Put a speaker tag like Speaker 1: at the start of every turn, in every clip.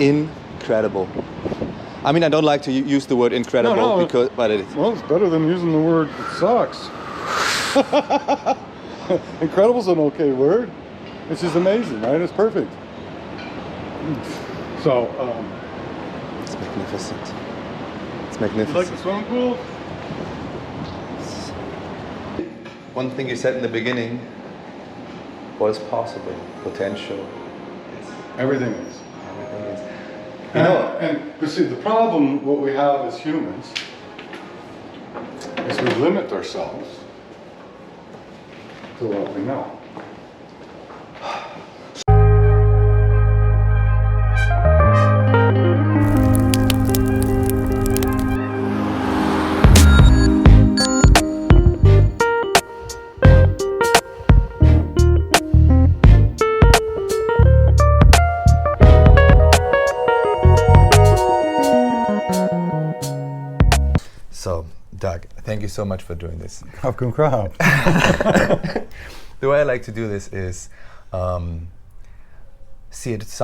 Speaker 1: Incredible. I mean, I don't like to use the word incredible,
Speaker 2: no,
Speaker 1: but it is.
Speaker 2: Well, it's better than using the word it sucks. Incredible's an okay word. It's just amazing, right? It's perfect. So,
Speaker 1: It's magnificent. It's
Speaker 2: you
Speaker 1: magnificent.
Speaker 2: like the swimming pool?
Speaker 1: One thing you said in the beginning was possible, potential.
Speaker 2: Everything is.
Speaker 1: Everything is.
Speaker 2: But see, the problem, what we have as humans, is we limit ourselves to what we know.
Speaker 1: So, Doug, thank you so much for doing this.
Speaker 2: Auf keinen Fall.
Speaker 1: The way I like to do this is see it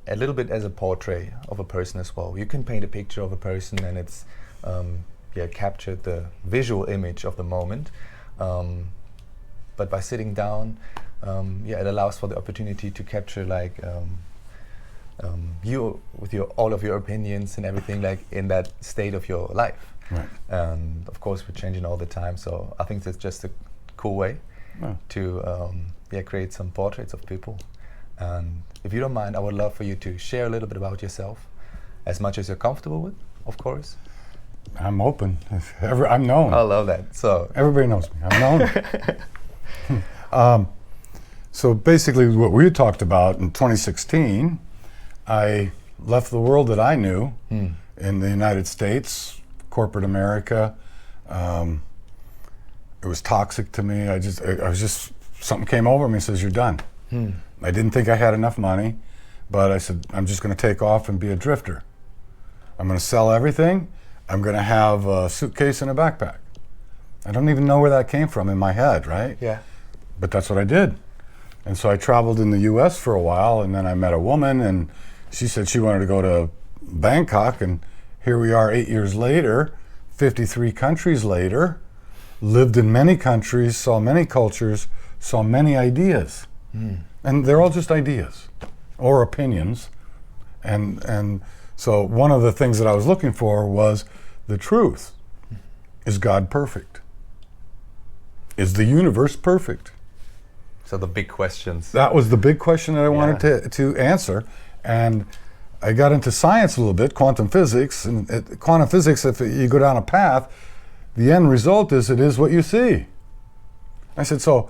Speaker 1: a little bit as a portrait of a person as well. You can paint a picture of a person and it's capture the visual image of the moment. But by sitting down, it allows for the opportunity to capture you with all of your opinions and everything in that state of your life.
Speaker 2: Right.
Speaker 1: And of course, we're changing all the time, so I think that's just a cool way to create some portraits of people. And if you don't mind, I would love for you to share a little bit about yourself, as much as you're comfortable with, of course.
Speaker 2: I'm open. I'm known.
Speaker 1: I love that. So
Speaker 2: everybody knows me. I'm known. So basically, what we talked about in 2016, I left the world that I knew in the United States. Corporate America, it was toxic to me. Something came over me and says, you're done. I didn't think I had enough money, but I said, I'm just going to take off and be a drifter. I'm going to sell everything. I'm going to have a suitcase and a backpack. I don't even know where that came from in my head, right?
Speaker 1: Yeah.
Speaker 2: But that's what I did. And so I traveled in the US for a while, and then I met a woman, and she said she wanted to go to Bangkok, and here we are 8 years later, 53 countries later, lived in many countries, saw many cultures, saw many ideas. And they're all just ideas or opinions. And so one of the things that I was looking for was the truth. Is God perfect? Is the universe perfect?
Speaker 1: So the big questions.
Speaker 2: That was the big question that I wanted to answer. And I got into science a little bit, quantum physics. And quantum physics, if you go down a path, the end result is it is what you see. I said, so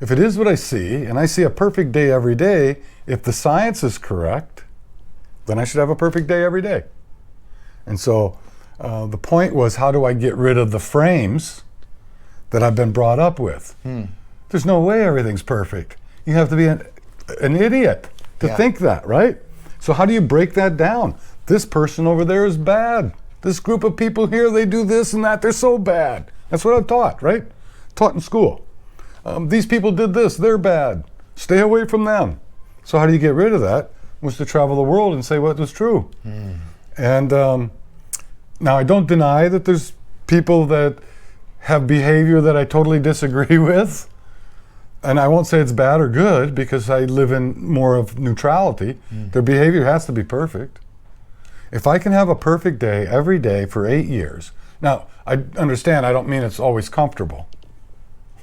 Speaker 2: if it is what I see, and I see a perfect day every day, if the science is correct, then I should have a perfect day every day. And so the point was, how do I get rid of the frames that I've been brought up with? There's no way everything's perfect. You have to be an idiot to think that, right? So how do you break that down? This person over there is bad. This group of people here, they do this and that, they're so bad. That's what I've taught, right? Taught in school. These people did this, they're bad. Stay away from them. So how do you get rid of that? Was to travel the world and say what was true. And now I don't deny that there's people that have behavior that I totally disagree with. And I won't say it's bad or good because I live in more of neutrality. Their behavior has to be perfect. If I can have a perfect day every day for 8 years, now I understand I don't mean it's always comfortable,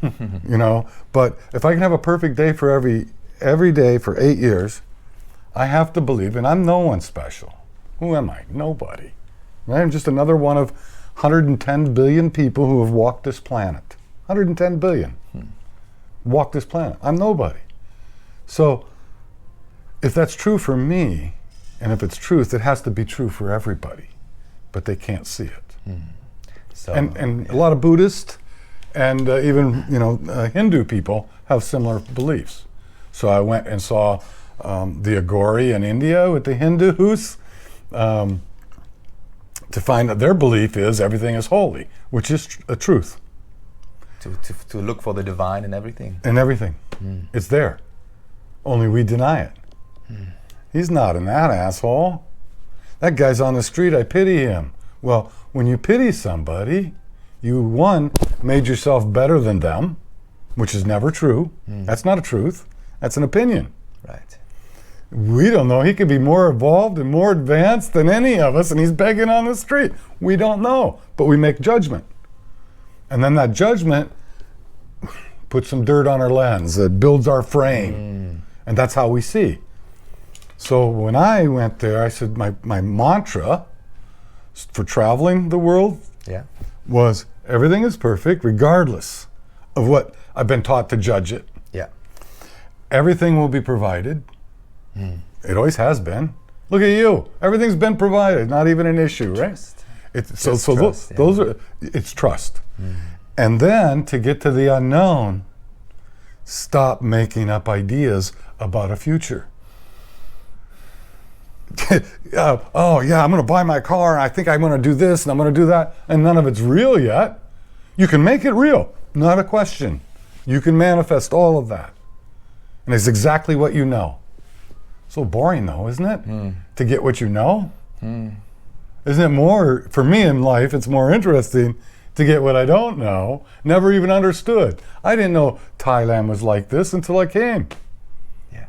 Speaker 2: but if I can have a perfect day for every day for 8 years, I have to believe, and I'm no one special. Who am I? Nobody. I'm just another one of 110 billion people who have walked this planet. 110 billion. Walk this planet. I'm nobody. So if that's true for me, and if it's truth, it has to be true for everybody, but they can't see it. So, and a lot of Buddhists and even Hindu people have similar beliefs. So I went and saw the Agori in India with the Hindus to find that their belief is everything is holy, which is a truth.
Speaker 1: To look for the divine in everything.
Speaker 2: In everything. It's there. Only we deny it. He's not an asshole. That guy's on the street, I pity him. Well, when you pity somebody, you, one, made yourself better than them, which is never true. That's not a truth. That's an opinion.
Speaker 1: Right.
Speaker 2: We don't know. He could be more evolved and more advanced than any of us, and he's begging on the street. We don't know, but we make judgment. And then that judgment puts some dirt on our lens. It builds our frame. And that's how we see. So when I went there, I said my mantra for traveling the world was everything is perfect regardless of what I've been taught to judge it.
Speaker 1: Yeah.
Speaker 2: Everything will be provided. It always has been. Look at you. Everything's been provided. Not even an issue, right?
Speaker 1: Trust.
Speaker 2: Those are, it's trust. And then to get to the unknown, stop making up ideas about a future. Oh yeah, I'm going to buy my car, and I think I'm going to do this, and I'm going to do that, and none of it's real yet. You can make it real, not a question. You can manifest all of that. And it's exactly what you know. So boring though, isn't it? To get what you know? Isn't it more, for me in life, it's more interesting to get what I don't know, never even understood. I didn't know Thailand was like this until I came.
Speaker 1: Yeah.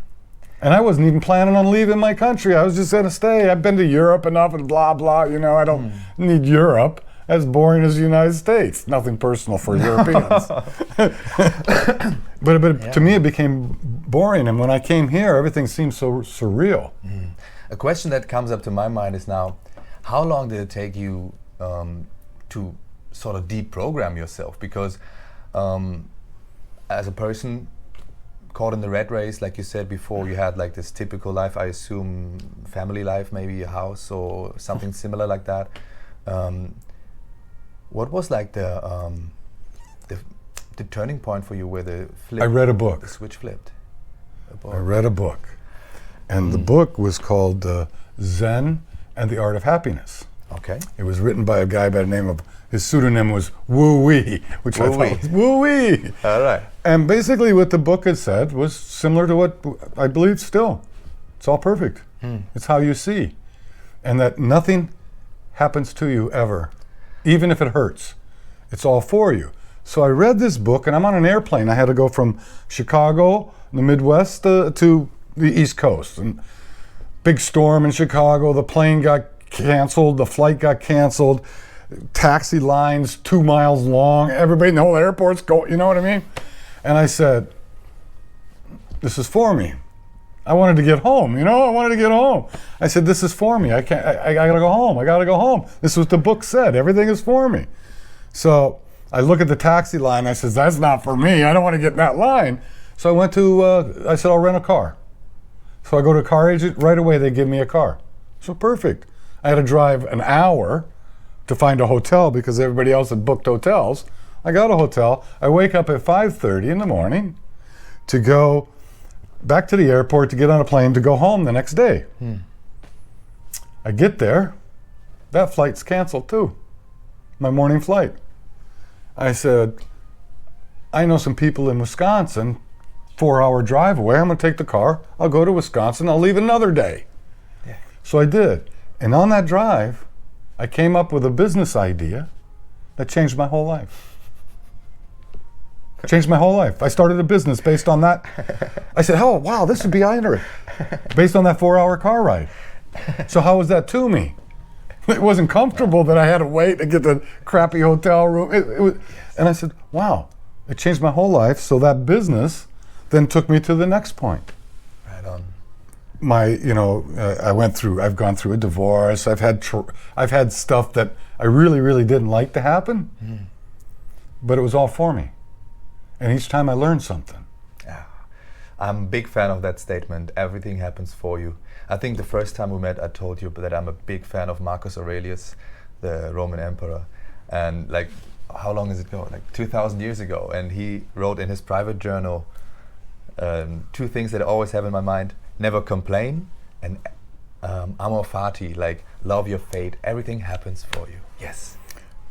Speaker 2: And I wasn't even planning on leaving my country. I was just going to stay. I've been to Europe enough and blah, blah. You know, I don't need Europe. As boring as the United States. Nothing personal for Europeans. But to me, it became boring. And when I came here, everything seemed so surreal.
Speaker 1: A question that comes up to my mind is now, how long did it take you to sort of deprogram yourself? Because as a person caught in the rat race, like you said before, you had like this typical life, I assume family life, maybe a house or something similar like that. What was like the turning point for you where the flip?
Speaker 2: I read a book.
Speaker 1: The switch flipped.
Speaker 2: I read a book. And the book was called Zen and the Art of Happiness.
Speaker 1: Okay.
Speaker 2: It was written by a guy by the name of, his pseudonym was Wu Wee, which I thought was Wu Wee.
Speaker 1: All right.
Speaker 2: And basically what the book had said was similar to what I believe still. It's all perfect. It's how you see. And that nothing happens to you ever, even if it hurts. It's all for you. So I read this book, and I'm on an airplane. I had to go from Chicago, the Midwest, to the East Coast. And big storm in Chicago, the plane got canceled, the flight got canceled, taxi lines 2 miles long, everybody in the whole airport's going, you know what I mean? And I said, this is for me. I wanted to get home, you know, I wanted to get home. I said, this is for me. I gotta go home. I gotta go home. This is what the book said. Everything is for me. So I look at the taxi line. I said, that's not for me. I don't want to get in that line. So I went to, I said, I'll rent a car. So I go to a car agent. Right away, they give me a car. So perfect. I had to drive an hour to find a hotel because everybody else had booked hotels. I got a hotel. I wake up at 5:30 in the morning to go back to the airport to get on a plane to go home the next day. I get there, that flight's canceled too, my morning flight. I said, I know some people in Wisconsin, 4-hour drive away. I'm gonna take the car, I'll go to Wisconsin, I'll leave another day.
Speaker 1: Yeah.
Speaker 2: So I did. And on that drive, I came up with a business idea that changed my whole life. Changed my whole life. I started a business based on that. I said, oh, wow, this would be interesting. Based on that 4-hour car ride. So how was that to me? It wasn't comfortable that I had to wait to get the crappy hotel room. It was, and I said, wow, it changed my whole life. So that business then took me to the next point.
Speaker 1: Right on.
Speaker 2: I've gone through a divorce. I've had stuff that I really, really didn't like to happen, but it was all for me. And each time I learned something.
Speaker 1: Yeah. I'm a big fan of that statement. Everything happens for you. I think the first time we met, I told you that I'm a big fan of Marcus Aurelius, the Roman emperor. And like, how long is it ago? Like 2,000 years ago. And he wrote in his private journal 2 things that I always have in my mind. Never complain, and amor fati, like love your fate. Everything happens for you. Yes.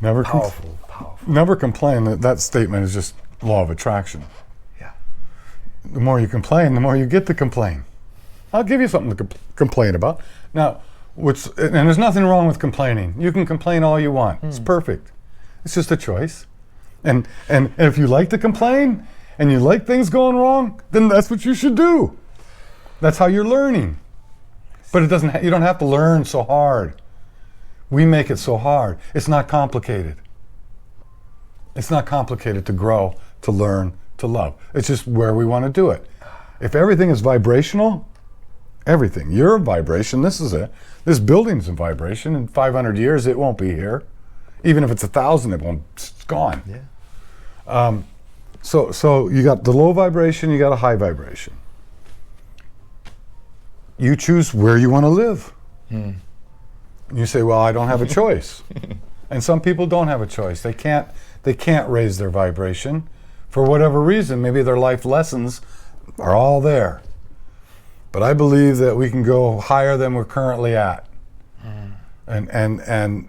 Speaker 1: Powerful.
Speaker 2: Never complain. That statement is just law of attraction.
Speaker 1: Yeah.
Speaker 2: The more you complain, the more you get to complain. I'll give you something to complain about. Now, and there's nothing wrong with complaining. You can complain all you want. It's perfect. It's just a choice. And if you like to complain and you like things going wrong, then that's what you should do. That's how you're learning. But it doesn't. You don't have to learn so hard. We make it so hard. It's not complicated. It's not complicated to grow, to learn, to love. It's just where we want to do it. If everything is vibrational, everything. You're a vibration. This is it. This building's in vibration. In 500 years, it won't be here. Even if it's 1,000, it won't. It's gone.
Speaker 1: Yeah.
Speaker 2: So you got the low vibration. You got a high vibration. You choose where you want to live. You say, well, I don't have a choice. And some people don't have a choice. They can't raise their vibration for whatever reason. Maybe their life lessons are all there. But I believe that we can go higher than we're currently at. And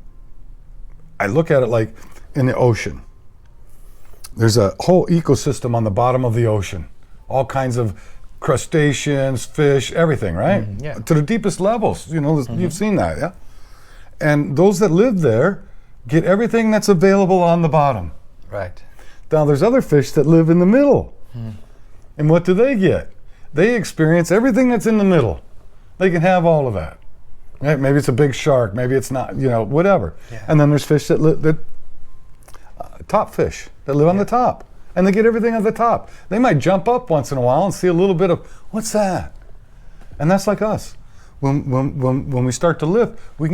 Speaker 2: I look at it like in the ocean. There's a whole ecosystem on the bottom of the ocean. All kinds of crustaceans, fish, everything, right?
Speaker 1: Yeah.
Speaker 2: To the deepest levels. You've seen that, yeah? And those that live there get everything that's available on the bottom.
Speaker 1: Right.
Speaker 2: Now there's other fish that live in the middle. And what do they get? They experience everything that's in the middle. They can have all of that. Right? Maybe it's a big shark, maybe it's not, whatever.
Speaker 1: Yeah.
Speaker 2: And then there's fish that live, top fish that live on the top. And they get everything on the top. They might jump up once in a while and see a little bit of, what's that? And that's like us. When we start to lift, we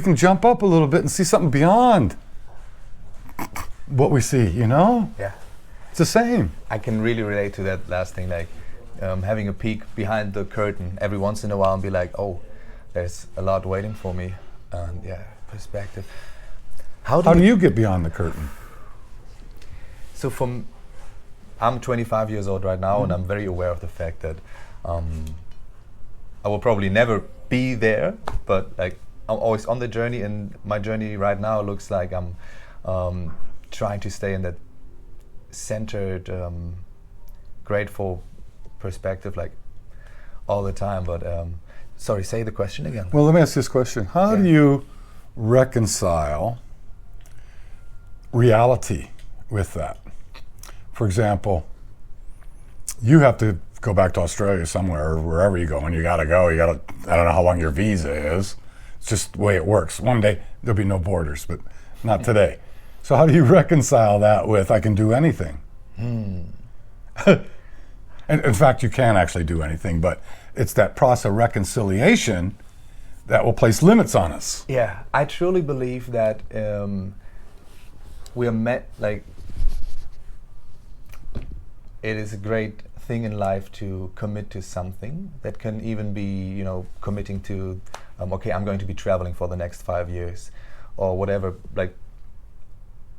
Speaker 2: can jump up a little bit and see something beyond what we see,
Speaker 1: Yeah.
Speaker 2: It's the same.
Speaker 1: I can really relate to that last thing, like having a peek behind the curtain every once in a while and be like, oh, there's a lot waiting for me. And yeah, perspective.
Speaker 2: How do you get beyond the curtain?
Speaker 1: So I'm 25 years old right now, and I'm very aware of the fact that I will probably never be there, but like I'm always on the journey, and my journey right now looks like I'm trying to stay in that centered, grateful perspective, like all the time. But sorry, say the question again.
Speaker 2: Well, let me ask this question. How do you reconcile reality with that? For example, you have to go back to Australia somewhere, or wherever you go, and you gotta go. I don't know how long your visa is. It's just the way it works. One day there'll be no borders, but not today. So how do you reconcile that with, I can do anything? And in fact, you can actually do anything, but it's that process of reconciliation that will place limits on us.
Speaker 1: Yeah, I truly believe that we are met, like, it is a great thing in life to commit to something. That can even be, committing to, okay, I'm going to be traveling for the next 5 years or whatever. Like,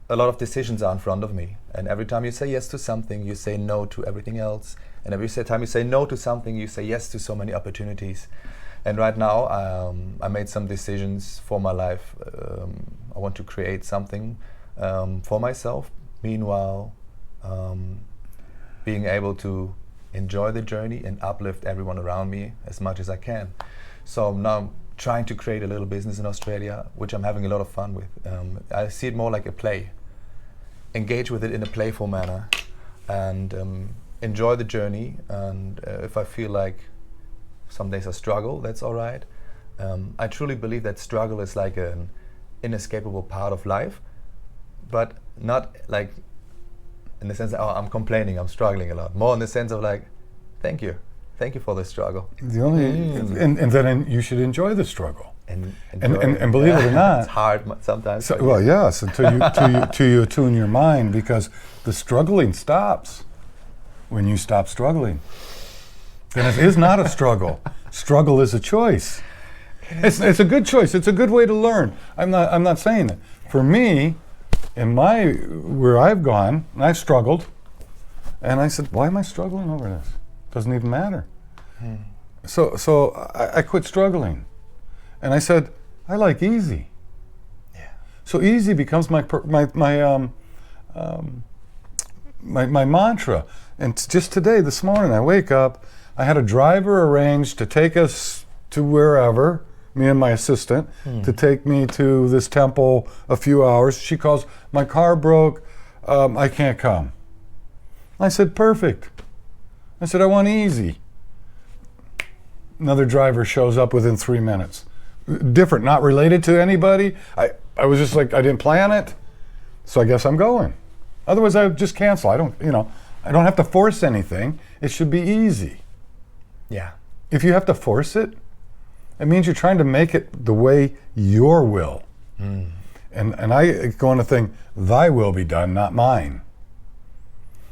Speaker 1: a lot of decisions are in front of me. And every time you say yes to something, you say no to everything else. And every time you say no to something, you say yes to so many opportunities. And right now, I made some decisions for my life. I want to create something for myself. Meanwhile, being able to enjoy the journey and uplift everyone around me as much as I can. So now I'm trying to create a little business in Australia, which I'm having a lot of fun with. I see it more like a play. Engage with it in a playful manner and enjoy the journey. And if I feel like some days I struggle, that's all right. I truly believe that struggle is like an inescapable part of life, but not like in the sense that, oh, I'm complaining, I'm struggling a lot. More in the sense of like, thank you for the struggle.
Speaker 2: And then you should enjoy the struggle.
Speaker 1: And
Speaker 2: believe it or not,
Speaker 1: it's hard sometimes.
Speaker 2: So, well, yes, until you attune your mind, because the struggling stops when you stop struggling. Then it is not a struggle. Struggle is a choice. It's a good choice. It's a good way to learn. I'm not saying that. For me, where I've gone, and I've struggled, and I said, why am I struggling over this? Doesn't even matter. So I quit struggling, and I said, I like easy.
Speaker 1: Yeah.
Speaker 2: So easy becomes my mantra. And just today, this morning, I wake up, I had a driver arranged to take us to wherever, me and my assistant, to take me to this temple a few hours. She calls, my car broke, I can't come. I said, perfect. I said, I want easy. Another driver shows up within 3 minutes. Different, not related to anybody. I was just like, I didn't plan it, so I guess I'm going. Otherwise, I would just cancel. I don't have to force anything. It should be easy.
Speaker 1: Yeah.
Speaker 2: If you have to force it, it means you're trying to make it the way your will. And I go on to think, thy will be done, not mine.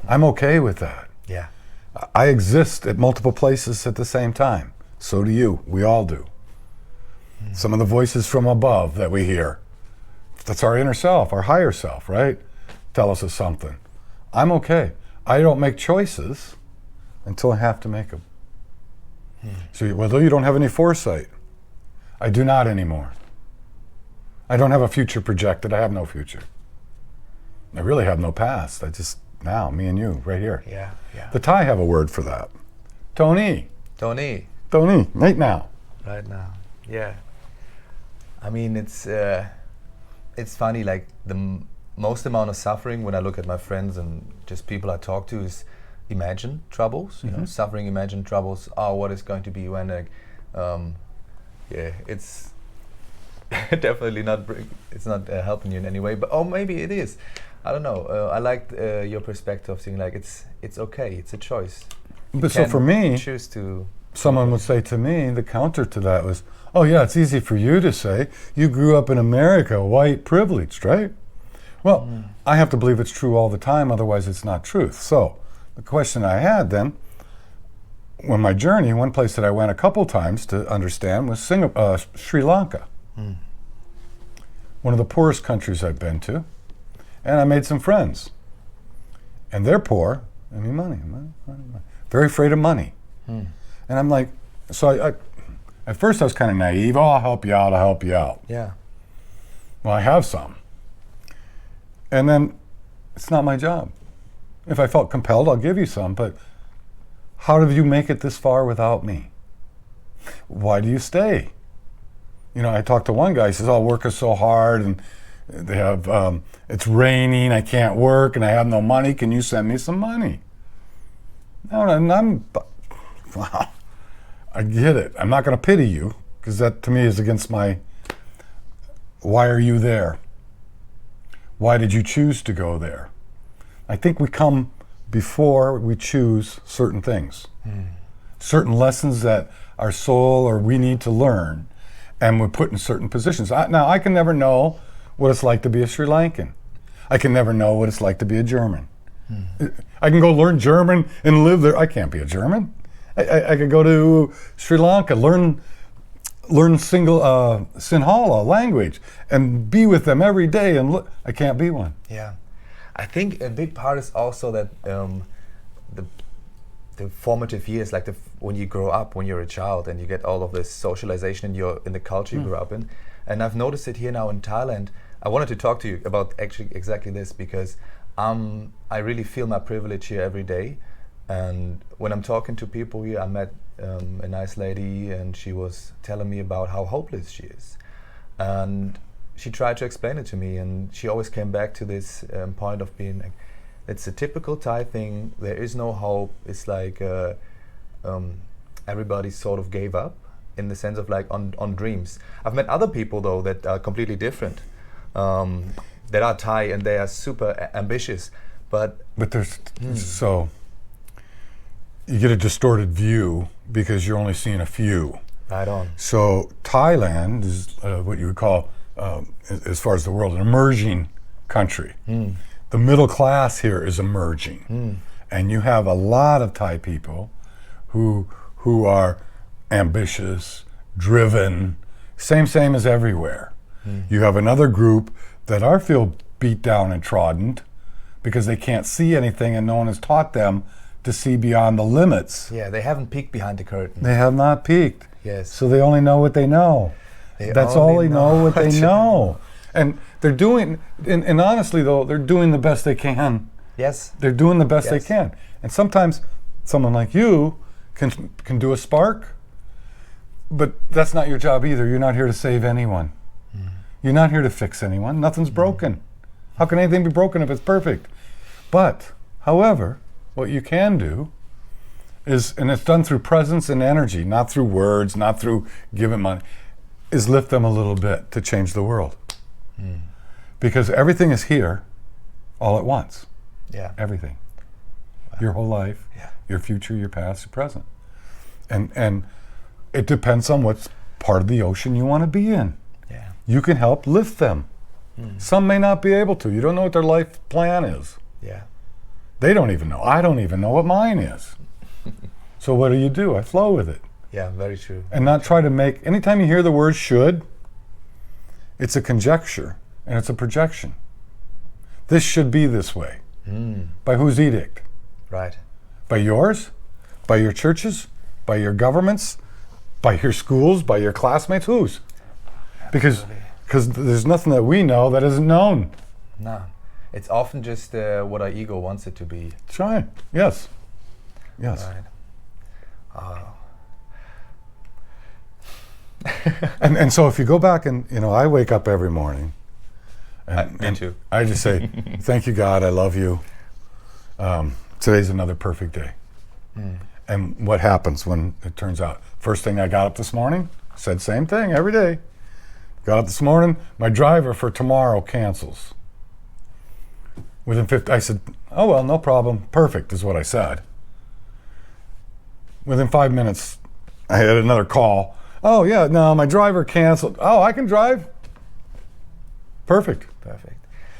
Speaker 2: I'm okay with that.
Speaker 1: Yeah.
Speaker 2: I exist at multiple places at the same time. So do you. We all do. Some of the voices from above that we hear, that's our inner self, our higher self, right? Tell us something. I'm okay. I don't make choices until I have to make them. So although you don't have any foresight, I do not anymore. I don't have a future projected. I have no future. I really have no past. I just, now, me and you, right here.
Speaker 1: Yeah.
Speaker 2: The Thai have a word for that. Tony, right now.
Speaker 1: Right now. Yeah. I mean, it's funny, like most amount of suffering when I look at my friends and just people I talk to is imagined troubles, you know, suffering, imagined troubles. Oh, what is going to be when, it's definitely not, it's not helping you in any way, but, oh, maybe it is. I don't know. I liked your perspective of saying like, it's okay, it's a choice.
Speaker 2: But so for me,
Speaker 1: choose to.
Speaker 2: Someone would say to me, the counter to that was, oh yeah, it's easy for you to say. You grew up in America, white, privileged, right? Well, I have to believe it's true all the time, otherwise it's not truth. So the question I had then, when my journey, one place that I went a couple times to understand was Sri Lanka. One of the poorest countries I've been to. And I made some friends. And they're poor. I mean, money. Very afraid of money. And I'm like, so I at first I was kind of naive. Oh, I'll help you out.
Speaker 1: Yeah.
Speaker 2: Well, I have some. And then it's not my job. If I felt compelled, I'll give you some, but how did you make it this far without me? Why do you stay? You know, I talked to one guy, he says, oh, work is so hard, and they have, it's raining, I can't work, and I have no money, can you send me some money? No, and wow, I get it. I'm not going to pity you, because that to me is against my, why are you there? Why did you choose to go there? I think we come before we choose certain things, certain lessons that our soul or we need to learn, and we're put in certain positions. Now, I can never know what it's like to be a Sri Lankan. I can never know what it's like to be a German. I can go learn German and live there. I can't be a German. I could go to Sri Lanka, learn Sinhala language, and be with them every day. And look, I can't be one.
Speaker 1: Yeah, I think a big part is also that the formative years, like when you grow up, when you're a child, and you get all of this socialization in the culture you grew up in. And I've noticed it here now in Thailand. I wanted to talk to you about actually exactly this because I really feel my privilege here every day. And when I'm talking to people here, I met a nice lady, and she was telling me about how hopeless she is. And she tried to explain it to me, and she always came back to this point of being like, it's a typical Thai thing. There is no hope. It's like everybody sort of gave up in the sense of like on dreams. I've met other people though that are completely different, that are Thai and they are super ambitious, but
Speaker 2: there's so you get a distorted view because you're only seeing a few.
Speaker 1: Right on.
Speaker 2: So Thailand is what you would call, as far as the world, an emerging country. The middle class here is emerging, and you have a lot of Thai people who are ambitious, driven, same as everywhere. You have another group that feel beat down and trodden because they can't see anything, and no one has taught them to see beyond the limits.
Speaker 1: Yeah, they haven't peeked behind the curtain.
Speaker 2: They have not peeked.
Speaker 1: Yes.
Speaker 2: So they only know what they know. That's all they know what they know. And they're doing, and honestly though, they're doing the best they can.
Speaker 1: Yes.
Speaker 2: They're doing the best they can. And sometimes someone like you can do a spark, But that's not your job either. You're not here to save anyone. You're not here to fix anyone. Nothing's broken. How can anything be broken if it's perfect? But, however, what you can do is, and it's done through presence and energy, not through words, not through giving money, is lift them a little bit to change the world. Because everything is here all at once.
Speaker 1: Yeah.
Speaker 2: Everything. Your whole life, your future, your past, your present. And it depends on what part of the ocean you want to be in.
Speaker 1: Yeah.
Speaker 2: You can help lift them. Some may not be able to. You don't know what their life plan is.
Speaker 1: Yeah.
Speaker 2: They don't even know. I don't even know what mine is. So what do? I flow with it.
Speaker 1: Yeah, very true.
Speaker 2: And not try to make, anytime you hear the word should, it's a conjecture and it's a projection. This should be this way. By whose edict?
Speaker 1: Right.
Speaker 2: By yours? By your churches? By your governments? By your schools? By your classmates? Whose? Because there's nothing that we know that isn't known.
Speaker 1: No. It's often just what our ego wants it to be.
Speaker 2: That's right. Yes. Yes.
Speaker 1: Right.
Speaker 2: And so if you go back and, I wake up every morning.
Speaker 1: Me too.
Speaker 2: I just say, thank you, God, I love you. Today's another perfect day. And what happens when it turns out? First thing I got up this morning, said same thing every day. Got up this morning, my driver for tomorrow cancels. Within 50, I said, oh well, no problem, perfect is what I said. Within 5 minutes, I had another call. Oh yeah, no, my driver canceled. Oh, I can drive? Perfect.
Speaker 1: Perfect.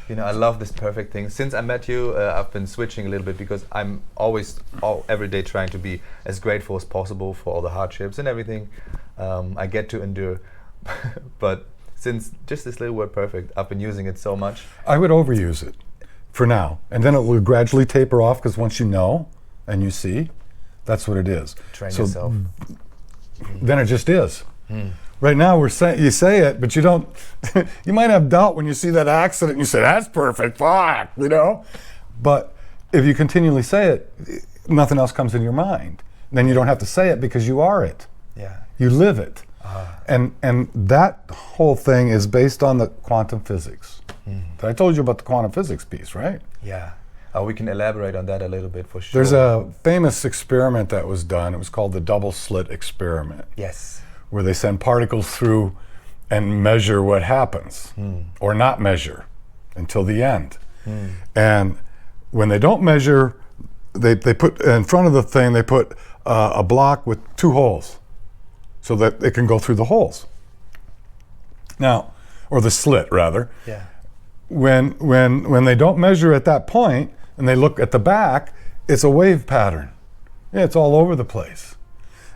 Speaker 1: I love this perfect thing. Since I met you, I've been switching a little bit because I'm always, every day trying to be as grateful as possible for all the hardships and everything I get to endure. But since just this little word perfect, I've been using it so much.
Speaker 2: I would overuse it for now. And then it will gradually taper off because once you know and you see, that's what it is.
Speaker 1: Train yourself.
Speaker 2: Then it just is. Right now, you say it, but you don't. You might have doubt when you see that accident and you say, that's perfect, fuck, But if you continually say it, nothing else comes in your mind. Then you don't have to say it because you are it.
Speaker 1: Yeah.
Speaker 2: You live it. And that whole thing is based on the quantum physics. I told you about the quantum physics piece, right?
Speaker 1: Yeah. We can elaborate on that a little bit for sure.
Speaker 2: There's a famous experiment that was done. It was called the double slit experiment.
Speaker 1: Yes.
Speaker 2: Where they send particles through and measure what happens, or not measure until the end. And when they don't measure, they put in front of the thing, they put a block with 2 holes so that it can go through the holes. Now, or the slit rather.
Speaker 1: Yeah.
Speaker 2: When they don't measure at that point and they look at the back, it's a wave pattern. Yeah, it's all over the place.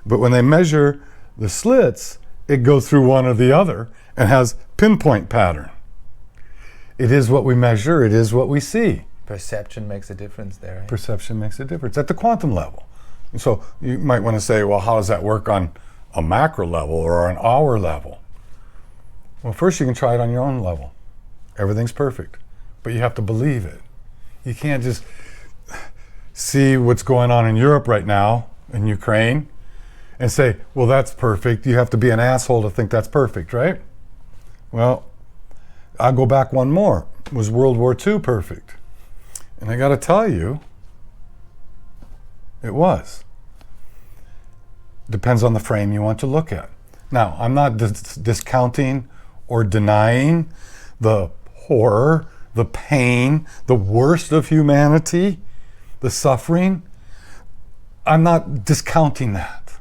Speaker 2: But when they measure the slits, it goes through one or the other and has pinpoint pattern. It is what we measure, it is what we see.
Speaker 1: Perception makes a difference there. Right?
Speaker 2: Perception makes a difference at the quantum level. And so you might want to say, well, how does that work on a macro level or an hour level? Well, first you can try it on your own level. Everything's perfect, but you have to believe it. You can't just see what's going on in Europe right now, in Ukraine, and say, well, that's perfect. You have to be an asshole to think that's perfect, right? Well, I'll go back one more. Was World War II perfect? And I got to tell you, it was. Depends on the frame you want to look at. Now, I'm not discounting or denying the horror, the pain, the worst of humanity, the suffering. I'm not discounting that.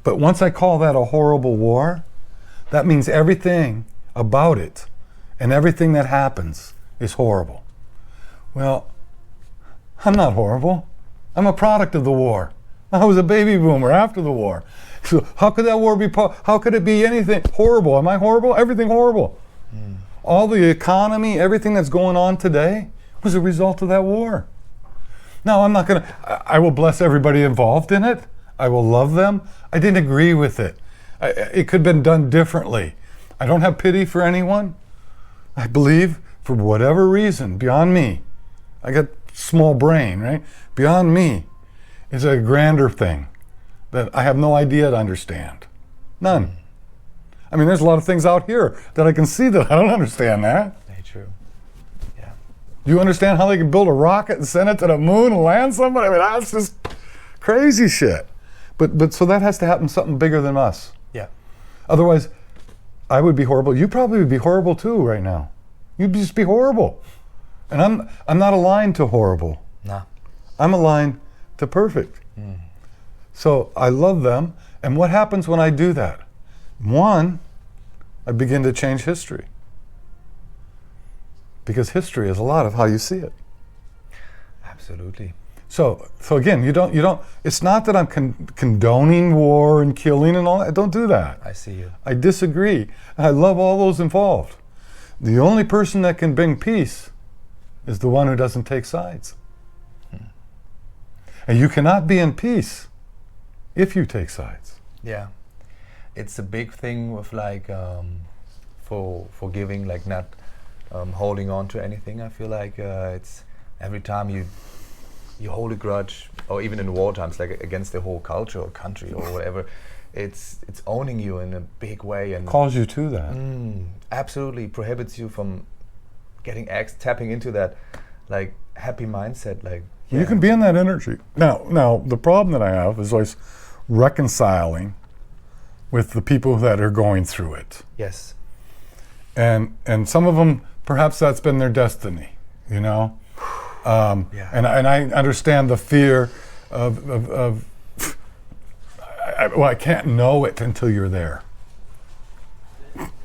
Speaker 2: But once I call that a horrible war, that means everything about it and everything that happens is horrible. Well, I'm not horrible. I'm a product of the war. I was a baby boomer after the war. So how could that war be, how could it be anything horrible? Am I horrible? Everything horrible. All the economy, everything that's going on today was a result of that war. Now, I'm not going to, I will bless everybody involved in it. I will love them. I didn't agree with it. It could have been done differently. I don't have pity for anyone. I believe for whatever reason, beyond me, I got small brain, right? Beyond me is a grander thing that I have no idea to understand. None. I mean, there's a lot of things out here that I can see that I don't understand that.
Speaker 1: Very true. Yeah.
Speaker 2: Do you understand how they can build a rocket and send it to the moon and land somebody? I mean, that's just crazy shit. But so that has to happen something bigger than us.
Speaker 1: Yeah.
Speaker 2: Otherwise, I would be horrible. You probably would be horrible too right now. You'd just be horrible. And I'm not aligned to horrible.
Speaker 1: Nah.
Speaker 2: I'm aligned to perfect. So I love them. And what happens when I do that? One, I begin to change history. Because history is a lot of how you see it.
Speaker 1: Absolutely.
Speaker 2: So again, you don't. It's not that I'm condoning war and killing and all that. Don't do that.
Speaker 1: I see you.
Speaker 2: I disagree. I love all those involved. The only person that can bring peace is the one who doesn't take sides. And you cannot be in peace if you take sides.
Speaker 1: Yeah. It's a big thing with like for forgiving, like not holding on to anything. I feel like it's every time you hold a grudge, or even in war times, like against the whole culture or country or whatever, it's owning you in a big way and
Speaker 2: calls you to that.
Speaker 1: Absolutely prohibits you from tapping into that like happy mindset. Like
Speaker 2: you can be in that energy. Now the problem that I have is always reconciling with the people that are going through it.
Speaker 1: Yes.
Speaker 2: And some of them, perhaps that's been their destiny, you know. And I understand the fear of I can't know it until you're there.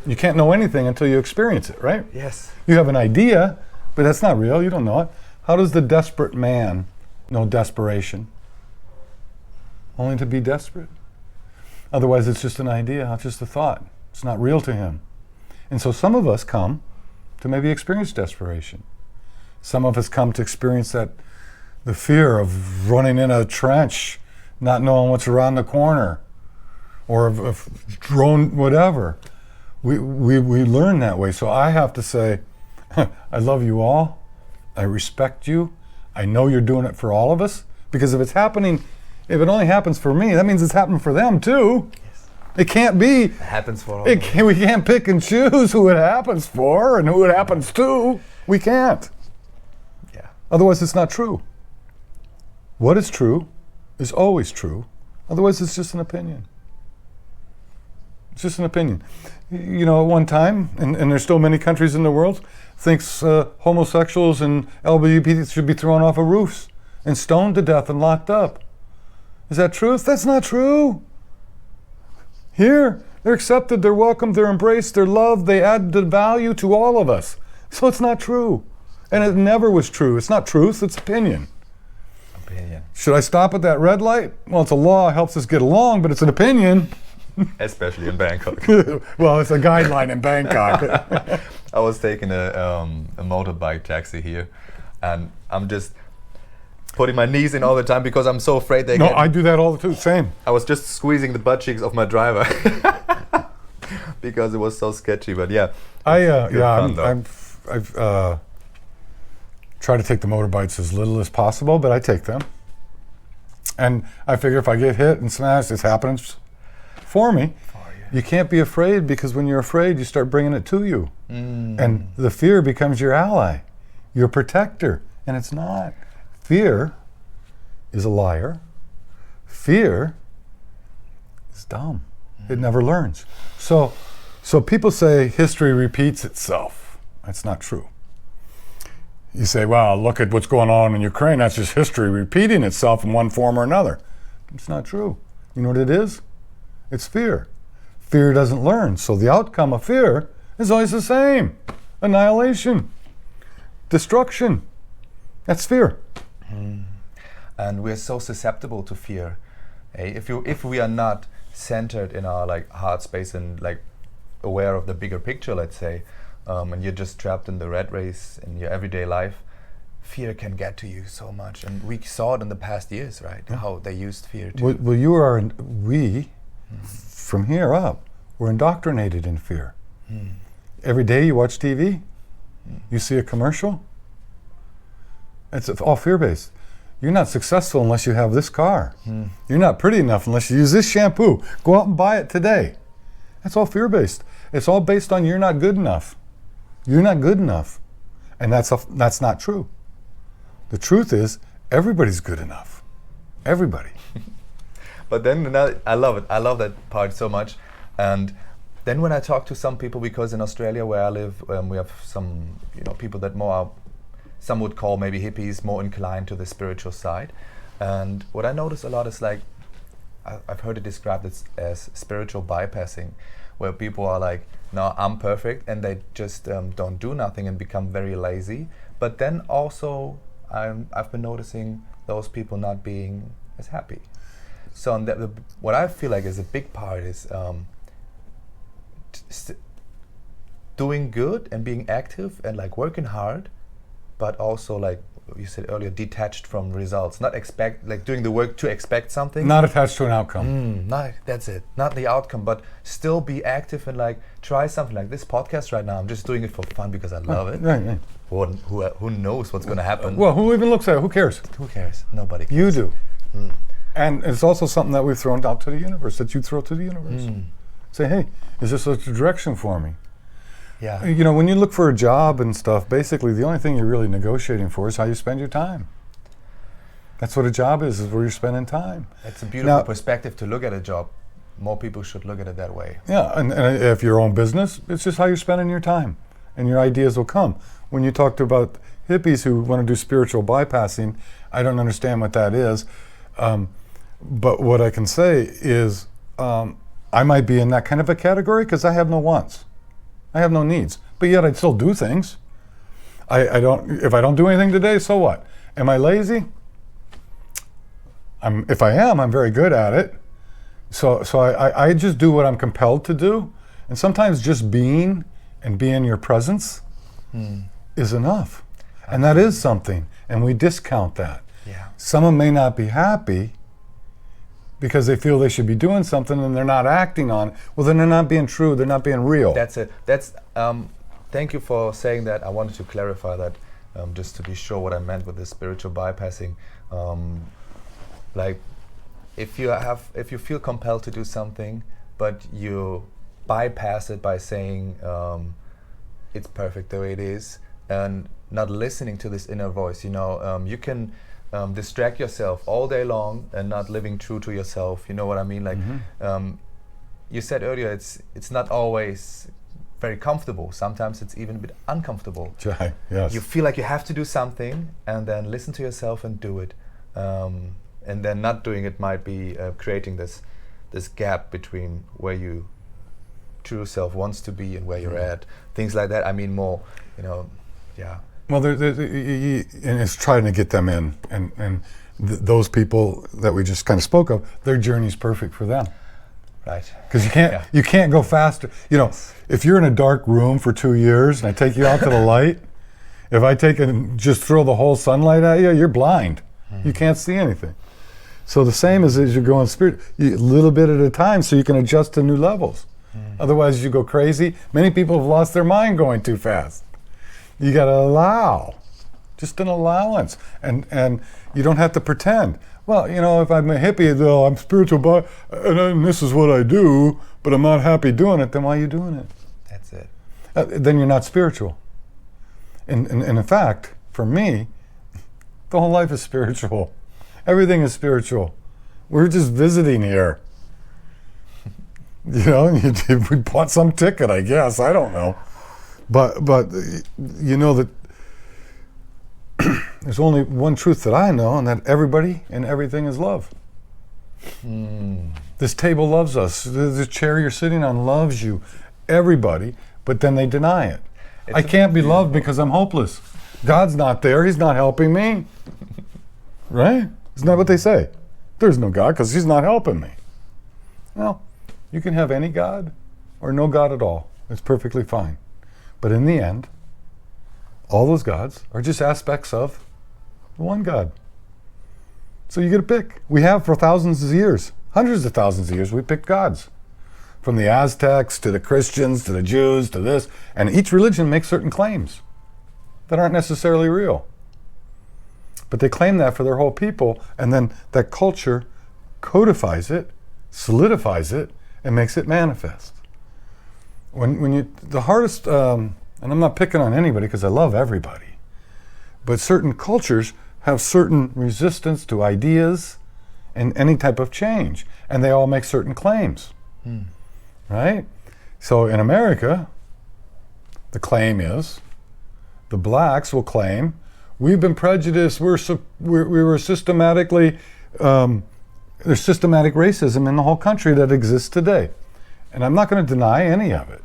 Speaker 2: You can't know anything until you experience it, right?
Speaker 1: Yes.
Speaker 2: You have an idea, but that's not real. You don't know it. How does the desperate man know desperation? Only to be desperate. Otherwise, it's just an idea, it's just a thought. It's not real to him. And so some of us come to maybe experience desperation. Some of us come to experience the fear of running in a trench, not knowing what's around the corner, or of drone, whatever. We learn that way. So I have to say, I love you all. I respect you. I know you're doing it for all of us. Because if it's happening, if it only happens for me, that means it's happening for them too. Yes. It can't be. It
Speaker 1: happens for all.
Speaker 2: We can't pick and choose who it happens for and who it happens to. We can't.
Speaker 1: Yeah.
Speaker 2: Otherwise, it's not true. What is true is always true. Otherwise, it's just an opinion. It's just an opinion. You know, at one time, and there's still many countries in the world, thinks homosexuals and LGBT should be thrown off of roofs and stoned to death and locked up. Is that truth? That's not true. Here, they're accepted, they're welcomed, they're embraced, they're loved, they add the value to all of us. So it's not true. And it never was true. It's not truth, it's opinion.
Speaker 1: Opinion.
Speaker 2: Should I stop at that red light? Well, it's a law, it helps us get along, but it's an opinion.
Speaker 1: Especially in Bangkok.
Speaker 2: Well, it's a guideline in Bangkok.
Speaker 1: I was taking a motorbike taxi here, and I'm just putting my knees in all the time because I'm so afraid they
Speaker 2: I do that all the time. Same.
Speaker 1: I was just squeezing the butt cheeks of my driver because it was so sketchy. But yeah,
Speaker 2: I've tried to take the motorbikes as little as possible, but I take them. And I figure if I get hit and smashed, it's happening for me. You can't be afraid, because when you're afraid, you start bringing it to you. And the fear becomes your ally, your protector. And it's not. Fear is a liar. Fear is dumb. It never learns. So people say history repeats itself. That's not true. You say, well, look at what's going on in Ukraine. That's just history repeating itself in one form or another. It's not true. You know what it is? It's fear. Fear doesn't learn. So the outcome of fear is always the same. Annihilation. Destruction. That's fear.
Speaker 1: And we're so susceptible to fear. If we are not centered in our like heart space and like aware of the bigger picture, let's say, and you're just trapped in the rat race in your everyday life, fear can get to you so much. And we saw it in the past years, right? Yeah. How they used fear to.
Speaker 2: Well, from here up, we're indoctrinated in fear. Every day you watch TV, you see a commercial, it's all fear-based. You're not successful unless you have this car. You're not pretty enough unless you use this shampoo. Go out and buy it today. That's all fear-based. It's all based on you're not good enough. You're not good enough. And that's not true. The truth is, everybody's good enough. Everybody.
Speaker 1: But then I love it. I love that part so much. And then when I talk to some people, because in Australia where I live, we have some people that some would call maybe hippies, more inclined to the spiritual side. And what I notice a lot is like, I've heard it described as spiritual bypassing, where people are like, no, I'm perfect, and they just don't do nothing and become very lazy. But then also, I've been noticing those people not being as happy. So what I feel like is a big part is doing good and being active and like working hard, but also like you said earlier, detached from results, not doing the work to expect something.
Speaker 2: Not attached to an outcome.
Speaker 1: That's it. Not the outcome, but still be active and like try something like this podcast right now. I'm just doing it for fun because I love it.
Speaker 2: Right.
Speaker 1: Who knows what's going to happen?
Speaker 2: Well, who even looks at it? Who cares?
Speaker 1: Who cares? Nobody cares.
Speaker 2: You do. And it's also something that we've thrown out to the universe, that you throw to the universe. Say, hey, is this a direction for me?
Speaker 1: Yeah.
Speaker 2: When you look for a job and stuff, basically the only thing you're really negotiating for is how you spend your time. That's what a job is where you're spending time.
Speaker 1: It's a beautiful perspective to look at a job. More people should look at it that way.
Speaker 2: Yeah, and if your own business, it's just how you're spending your time, and your ideas will come. When you talked about hippies who want to do spiritual bypassing, I don't understand what that is. But what I can say is I might be in that kind of a category because I have no wants. I have no needs, but yet I'd still do things. If I don't do anything today, so what? Am I lazy? If I am, I'm very good at it. So I just do what I'm compelled to do. And sometimes just being and being in your presence is enough. And that is something. And we discount that.
Speaker 1: Yeah.
Speaker 2: Someone may not be happy because they feel they should be doing something and they're not acting on it. Well, then they're not being true. They're not being real.
Speaker 1: That's it. Thank you for saying that. I wanted to clarify that just to be sure what I meant with the spiritual bypassing. Like, if you feel compelled to do something, but you bypass it by saying it's perfect the way it is, and not listening to this inner voice, you can distract yourself all day long and not living true to yourself. You know what I mean? Like you said earlier, it's not always very comfortable. Sometimes it's even a bit uncomfortable.
Speaker 2: Yes.
Speaker 1: You feel like you have to do something, and then listen to yourself and do it. And then not doing it might be creating this gap between where you true self wants to be and where you're at. Things like that. I mean, more, yeah.
Speaker 2: Well, and it's trying to get them in, and those people that we just kind of spoke of, their journey's perfect for them.
Speaker 1: Right.
Speaker 2: Because you can't go faster. If you're in a dark room for 2 years and I take you out to the light, if I take and just throw the whole sunlight at you, you're blind. You can't see anything. So the same as you're going spirit, a little bit at a time, so you can adjust to new levels. Otherwise, you go crazy. Many people have lost their mind going too fast. You got to allow, just an allowance, and you don't have to pretend. Well, if I'm a hippie, though, I'm spiritual, and this is what I do, but I'm not happy doing it. Then why are you doing it?
Speaker 1: That's it.
Speaker 2: Then you're not spiritual. And in fact, for me, the whole life is spiritual. Everything is spiritual. We're just visiting here. We bought some ticket, I guess. I don't know. But you know that there's only one truth that I know, and that everybody and everything is love. This table loves us. The chair you're sitting on loves you. Everybody, but then they deny it. I can't be loved because I'm hopeless. God's not there. He's not helping me. Right? Isn't that what they say? There's no God because he's not helping me. Well, you can have any God or no God at all. It's perfectly fine. But in the end, all those gods are just aspects of the one God. So you get to pick. We have for thousands of years, hundreds of thousands of years, we picked gods. From the Aztecs to the Christians to the Jews to this. And each religion makes certain claims that aren't necessarily real. But they claim that for their whole people, and then that culture codifies it, solidifies it, and makes it manifest. the hardest, and I'm not picking on anybody because I love everybody, but certain cultures have certain resistance to ideas and any type of change, and they all make certain claims, right? So in America, the claim is, the blacks will claim, we've been prejudiced, we were systematically, there's systematic racism in the whole country that exists today. And I'm not going to deny any of it.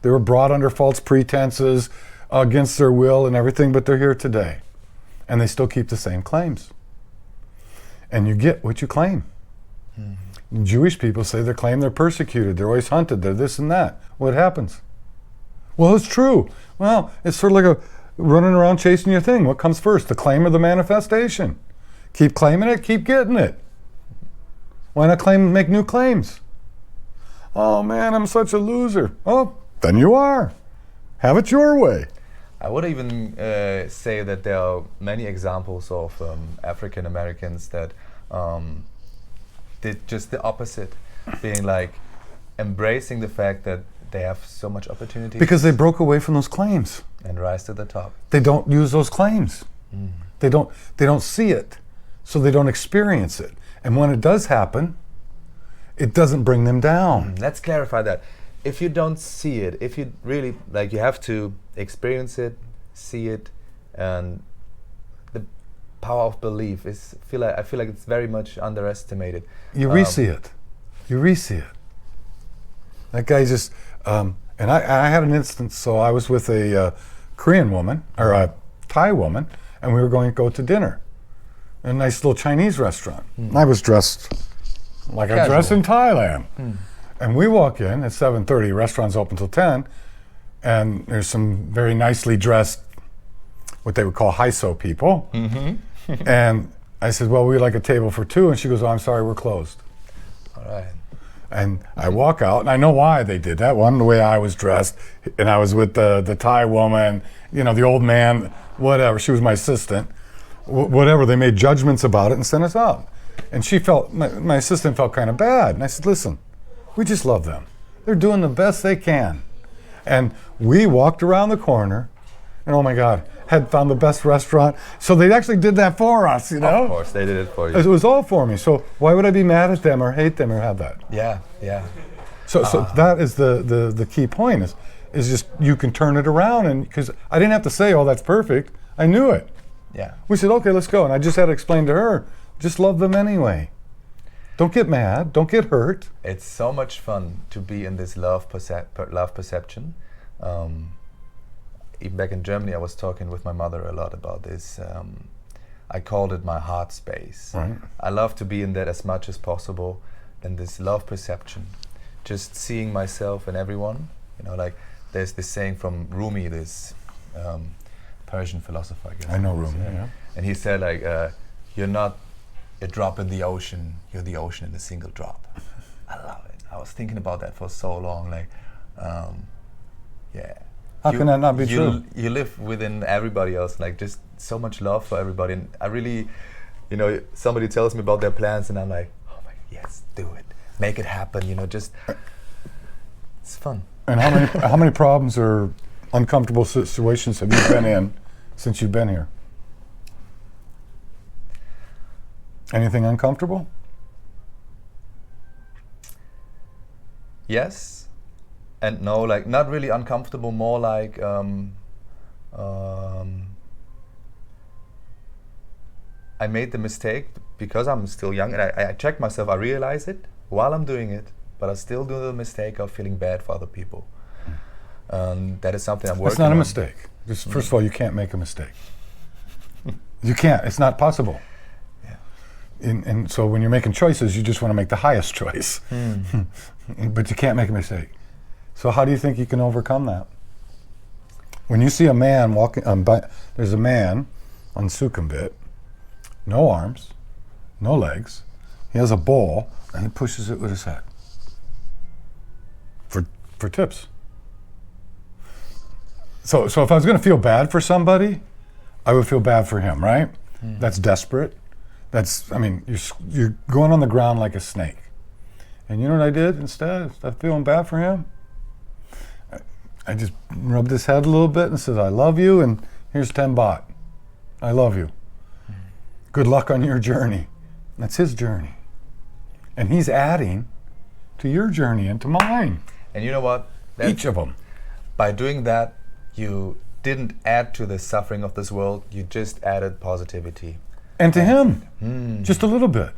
Speaker 2: They were brought under false pretenses, against their will and everything, but they're here today. And they still keep the same claims. And you get what you claim. Jewish people say they claim they're persecuted, they're always hunted, they're this and that. What happens? Well, it's true. Well, it's sort of like a running around chasing your thing. What comes first, the claim or the manifestation? Keep claiming it, keep getting it. Why not make new claims? Oh man, I'm such a loser. Oh, then you are. Have it your way.
Speaker 1: I would even say that there are many examples of African Americans that did just the opposite, being like embracing the fact that they have so much opportunity.
Speaker 2: Because they broke away from those claims.
Speaker 1: And rise to the top.
Speaker 2: They don't use those claims. They don't see it, so they don't experience it. And when it does happen, it doesn't bring them down.
Speaker 1: Let's clarify that. If you don't see it, if you really, like, you have to experience it, see it, and the power of belief is, I feel like it's very much underestimated.
Speaker 2: You re-see it. You re-see it. That guy just, and I had an instance, so I was with a Korean woman, or a Thai woman, and we were going to go to dinner in a nice little Chinese restaurant. I was dressed like I dress in Thailand. And we walk in at 7:30, restaurant's open till 10, and there's some very nicely dressed, what they would call hyso people. And I said, well, we'd like a table for two, and she goes, oh, I'm sorry, we're closed.
Speaker 1: All right.
Speaker 2: And I walk out, and I know why they did that. One, the way I was dressed, and I was with the Thai woman, you know, the old man, whatever, she was my assistant, whatever, they made judgments about it and sent us out. And she felt, my assistant felt kind of bad. And I said, listen, we just love them. They're doing the best they can. And we walked around the corner, and oh my God, had found the best restaurant. So they actually did that for us, you know?
Speaker 1: Of course, they did it for you.
Speaker 2: It was all for me. So why would I be mad at them or hate them or have that?
Speaker 1: Yeah, yeah.
Speaker 2: So that is the key point is just you can turn it around, and because I didn't have to say, oh, that's perfect. I knew it.
Speaker 1: Yeah.
Speaker 2: We said, okay, let's go. And I just had to explain to her, just love them anyway. Don't get mad. Don't get hurt.
Speaker 1: It's so much fun to be in this love perception. Even back in Germany, I was talking with my mother a lot about this. I called it my heart space.
Speaker 2: Right.
Speaker 1: I love to be in that as much as possible, in this love perception. Just seeing myself and everyone. You know, like there's this saying from Rumi, this Persian philosopher, I guess.
Speaker 2: I know Rumi, yeah.
Speaker 1: And he said, like, you're not a drop in the ocean, you're the ocean in a single drop. I love it. I was thinking about that for so long, like, yeah.
Speaker 2: How can that not be true?
Speaker 1: You live within everybody else, like just so much love for everybody. And I really, you know, somebody tells me about their plans and I'm like, oh my, yes, do it. Make it happen, you know, just, it's fun.
Speaker 2: And how many problems or uncomfortable situations have you been in since you've been here? Anything uncomfortable?
Speaker 1: Yes and no, like not really uncomfortable, more like I made the mistake because I'm still young, and I check myself, I realize it while I'm doing it, but I still do the mistake of feeling bad for other people. That is something I'm working on.
Speaker 2: It's not a mistake. Just, first of all, you can't make a mistake. You can't. It's not possible. And so when you're making choices, you just want to make the highest choice. But you can't make a mistake. So how do you think you can overcome that? When you see a man walking, there's a man on Sukhumvit, no arms, no legs, he has a ball, and he pushes it with his head. For tips. So if I was going to feel bad for somebody, I would feel bad for him, right? That's desperate. You're going on the ground like a snake. And you know what I did instead? Instead of feeling bad for him, I just rubbed his head a little bit and said, I love you, and here's 10 baht. I love you. Good luck on your journey. That's his journey. And he's adding to your journey and to mine.
Speaker 1: And you know what?
Speaker 2: Each of them.
Speaker 1: By doing that, you didn't add to the suffering of this world, you just added positivity.
Speaker 2: And to him, just a little bit.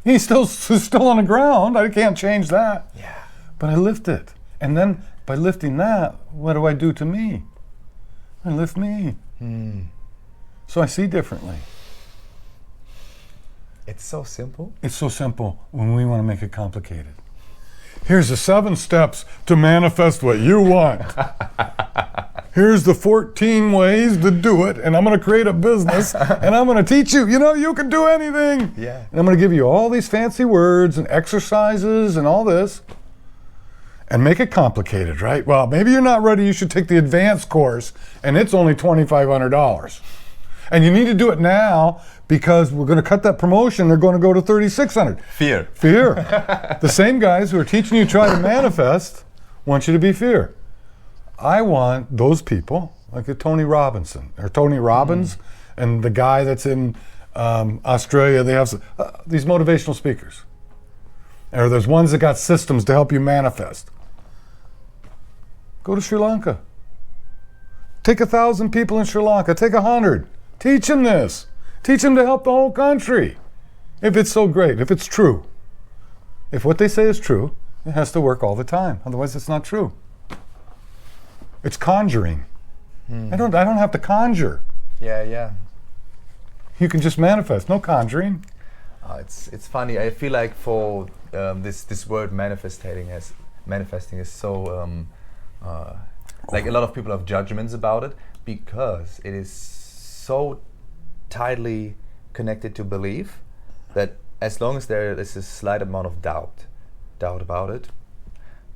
Speaker 2: He's still on the ground. I can't change that.
Speaker 1: Yeah.
Speaker 2: But I lift it. And then by lifting that, what do I do to me? I lift me. So I see differently.
Speaker 1: It's so simple.
Speaker 2: It's so simple when we want to make it complicated. Here's the 7 steps to manifest what you want. Here's the 14 ways to do it, and I'm going to create a business, and I'm going to teach you, you can do anything.
Speaker 1: Yeah.
Speaker 2: And I'm going to give you all these fancy words and exercises and all this, and make it complicated, right? Well, maybe you're not ready, you should take the advanced course, and it's only $2,500. And you need to do it now because we're going to cut that promotion. They're going to go to $3,600.
Speaker 1: Fear.
Speaker 2: The same guys who are teaching you to try to manifest want you to be fear. I want those people, like a Tony Robbins, and the guy that's in Australia. They have these motivational speakers. Or there's ones that got systems to help you manifest. Go to Sri Lanka. Take 1,000 people in Sri Lanka. Take 100. Teach them this. Teach them to help the whole country. If it's so great, if it's true. If what they say is true, it has to work all the time. Otherwise, it's not true. It's conjuring. I don't have to conjure.
Speaker 1: Yeah.
Speaker 2: You can just manifest. No conjuring.
Speaker 1: It's funny. I feel like for this word manifesting is so like a lot of people have judgments about it because it is so tightly connected to belief that as long as there is a slight amount of doubt about it,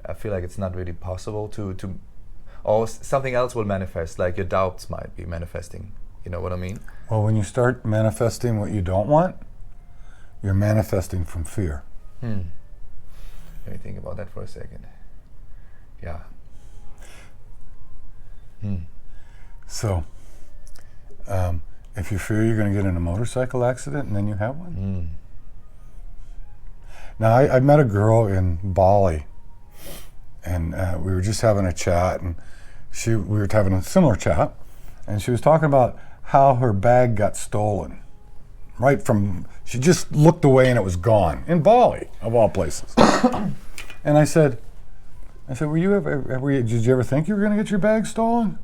Speaker 1: I feel like it's not really possible to or something else will manifest, like your doubts might be manifesting. You know what I mean?
Speaker 2: Well, when you start manifesting what you don't want, you're manifesting from fear.
Speaker 1: Let me think about that for a second. Yeah.
Speaker 2: So, if you fear you're going to get in a motorcycle accident and then you have one. Now, I met a girl in Bali, and we were just having a chat, and we were having a similar chat, and she was talking about how her bag got stolen. She just looked away and it was gone in Bali, of all places. And I said, did you ever think you were going to get your bag stolen?